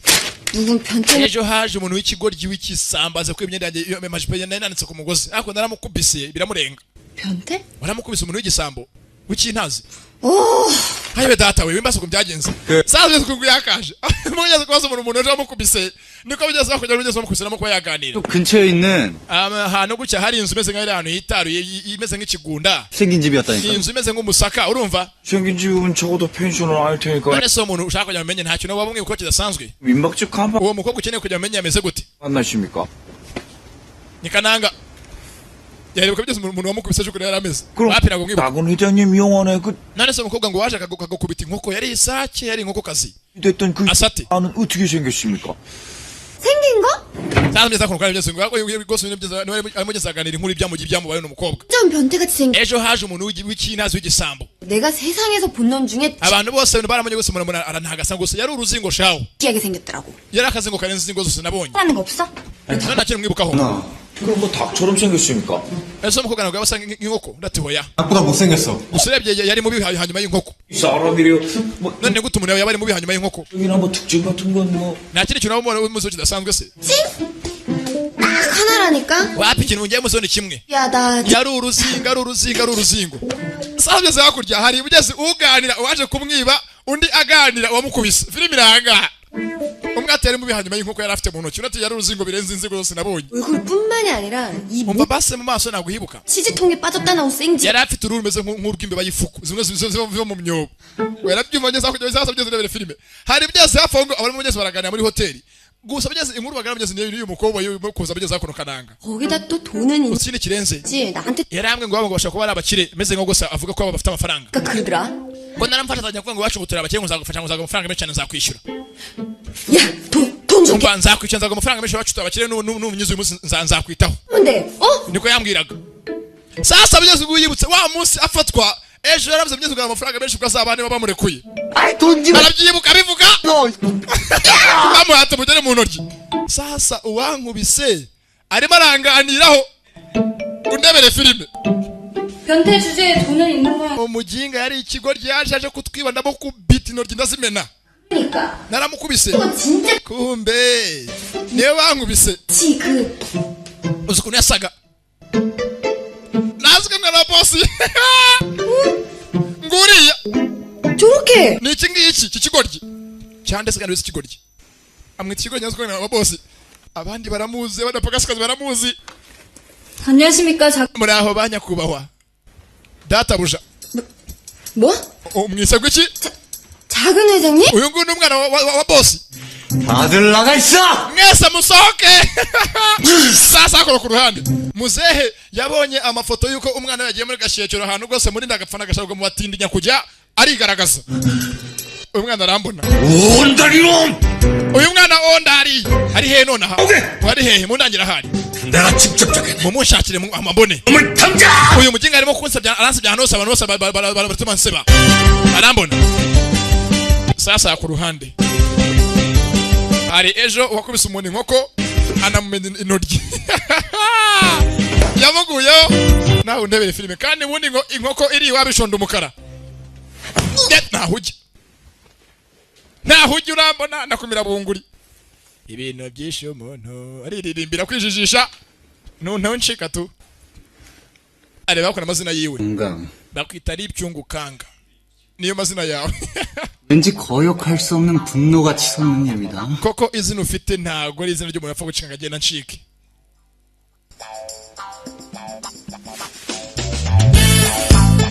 누군 변태
ejo haje umuntu w'ikigoryi w'ikisambaza ko imyenda yanjye amajipo yananitse ku mugozi ariko naramukubise biramurenga
변태?
waramukubise umuntu w'igisambo w'ikintazi hayiwe data we wimbaso kubyagenze saze kuguyakaje mugeze kwazo umuntu ejo amukubise niko bigeze bakujya bigeze bamukubise namo kuba yaganira
근처에 있는
ahantu gucya hari inzu imeze nk'ari ahantu hitaruye imeze nk'ikigunda
생긴 집이었다니까.
inzu imeze nk'umusaka urumva
생긴 집은 적어도 펜션을 알 테니까
none se umuntu ushaka kujya umenye nta kintu waba umwe uko kidasanzwe
민박집 간판
uwo mukobwa ukeneye kujya umenye ameze gute
만나십니까?
ni kananga yaheruka bigeze umuntu wamukubise ejo kure yari ameze
그럼
wapi ntabwo mwibuka
나군 회장님 영화에 그
none se umukobwa ngo waje akagukubita inkoko yari isake yari inkokokazi
됐던 그
아사티.
나는 어떻게 생겼습니까?
생긴 거?
cyameze ko kwari bigeze ngo rwose ibintu byiza ari mugeze aganira inkuru ibyamugiye byamubaye n'umukobwa
좀 변태같이 생긴
ejo haje umuntu w'ikintazi w'igisambo
내가 세상에서 본 놈 중에
abantu bose baramenye gusa umuntu arantagasa gusa yari uruzingo shawo
특이하게 생겼더라고
yari akazingo karenze inzingo zose nabonye
하는 거 없어?
none nta kintu mwibukaho
그럼 뭐 닭처럼 생겼습니까?
ese umukobwa ntabwo yabasa nk'inkoko ndatihoya
나보다 못생겼어.
gusa urebye yari mubi hanyuma y'inkoko
이 사람이래요. 뭐
none gute umuntu yaba ari mubi hanyuma y'inkoko
여기나 뭐 특징 같은 건 뭐.
nta kindi kintu waba umuzi kidasanzwe se
딱 하나라니까?
wapi ikintu ngiye muzi ni kimwe
야 나
yari uruzingo savye za hakurya hari ubugeze uganira uwaje kumwiba undi aganira uwamukubise filimi iranga umwe atera mubi hanyuma y'inkoko yari afite mu ntoki unati yari uruzingo birenze inzigo zose nabonye
얼굴뿐만이 아니라 이
umva base mu maso ntabwo uhibuka
치즈통에 빠졌다 나온 생쥐
yari afite uruhu rumeze nk'urw'imbeba y'ifuku zimwe ziva mu myobo yarabyumva ngeze hakurya bizasa bigeze rebere filime hari bigeze hafi aho ngo abantu bigeze baraganira muri hoteli gusa bigeze inkuru bagana bigeze n'uyu mukobwa kuza bigeze hakuno kananga
거기다 또 돈은
ikindi kirenze
있지 나한테
yari hamwe ngo bashaka kuba ari abakire meze nko gusa avuga ko bafite amafaranga
그러더라
ngo naramfasha kuvuga ngo iwacu ngo turi abakire ngo nzagufasha ngo nzaguha amafaranga menshi cyane nzakwishyura
야돈 줄게
umva nzakwishyura nzaguha amafaranga menshi iwacu turi abakire n'umunyuzi uyu munsi nzakwitaho
근데
niko yambwiraga sasa bigeze uyibutse wa munsi afatwa ejo yaravuze byizugana amafaranga menshi kwa zabane bamurekuye
아이 돈 지금
arabyibuka bivuga bamuhata mugere mu ntoryi sasa uwankubise arimo aranganiraho undebere filime
변태 주제에 돈은 있는 거야.
umuginga yari ikigo ryaje kutwiba ndamo kubita intoryi ndazimena
그러니까.
naramukubise
진짜
kumbe niwe bankubise
그
uzi ukuntu yasaga nazwe na bosi nguriya
저렇게
ni iki ngiki iki kigoryi cyande se kandi wese ikigoryi amwita ikigoryi nazwe na bosi abandi baramuzi badapagashikazi baramuzi
안녕하십니까.
muri aho banyakubahwa databuja
뭐?
umwise gwiki
작은 회장님?
uyu nguyu ni umwana wa bosi
다들 나가 있어!
mwese musohoke sasa akora ku ruhande muzehe yabonye amafoto yuko umwana yagiye muri gashekero ahantu rwose muri ndagapfa nagashaka mu batindinya kujya arigaragaza uyu mwana arambona
온다리놈!
uyu mwana ondari ari hehe nonaha wari hehe mundangira hari
내가 직접 잡겠네.
mumushakire amabone
놈을 당장!
uyu muginga arimo kunsabya aransabya ahantu hose abantu bose baratuma nseba arambona sasa ku ruhande hari ejo wakubise umuntu inkoko anamumena intoryi yamuguyeho nawe undebere filime kandi ubundi inkoko iri wabishonda umukara ntahujya urambona nakumira bunguri ibintu byinshi umuntu ariririmbira kwijijisha nuntaho ncika tu areba bakora amazina yiwe
건강.
bakwita ari ibyungukanga niyo mazina yawe
왠지 거역할 수 없는 분노가 치솟는 예입니다.
koko izina ufite ntago ari izina ry'umuntu apfa gucika ngo agenda ncike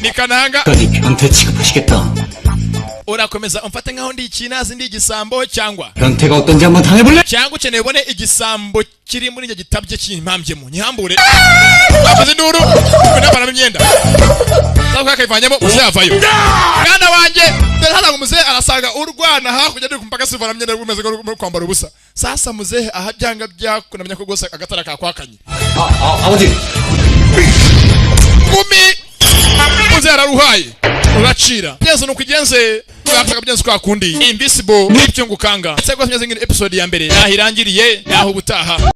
ni kananga
까지 변태 취급하시겠다.
urakomeza umfate nkaho ndi ikinazi ndi igisambo cyangwa
변태가 어떤지 한번 당해볼래?
cyangwa ukeneye ubone igisambo kiri muri icyo gitabye kimpambyemo nyihambure bavuze induru kunabana imyenda cyangwa akayivanyemo uzavayo mwana wanjye mbere hano muzehe arasaga urwana hakurya ndi kumpaka sivana imyenda rumeze nko kwambara ubusa sasa muzehe aha byanga byakunamenya ko gose agatara kakwakanye
아버지!
kumi muzehe araruhaye uracira byenze nukugenze urakaga byenze kwa kundi invisible n'ibyungukanga sego tumeze ngine episode ya mbere yahirangiriye yaho ubutaha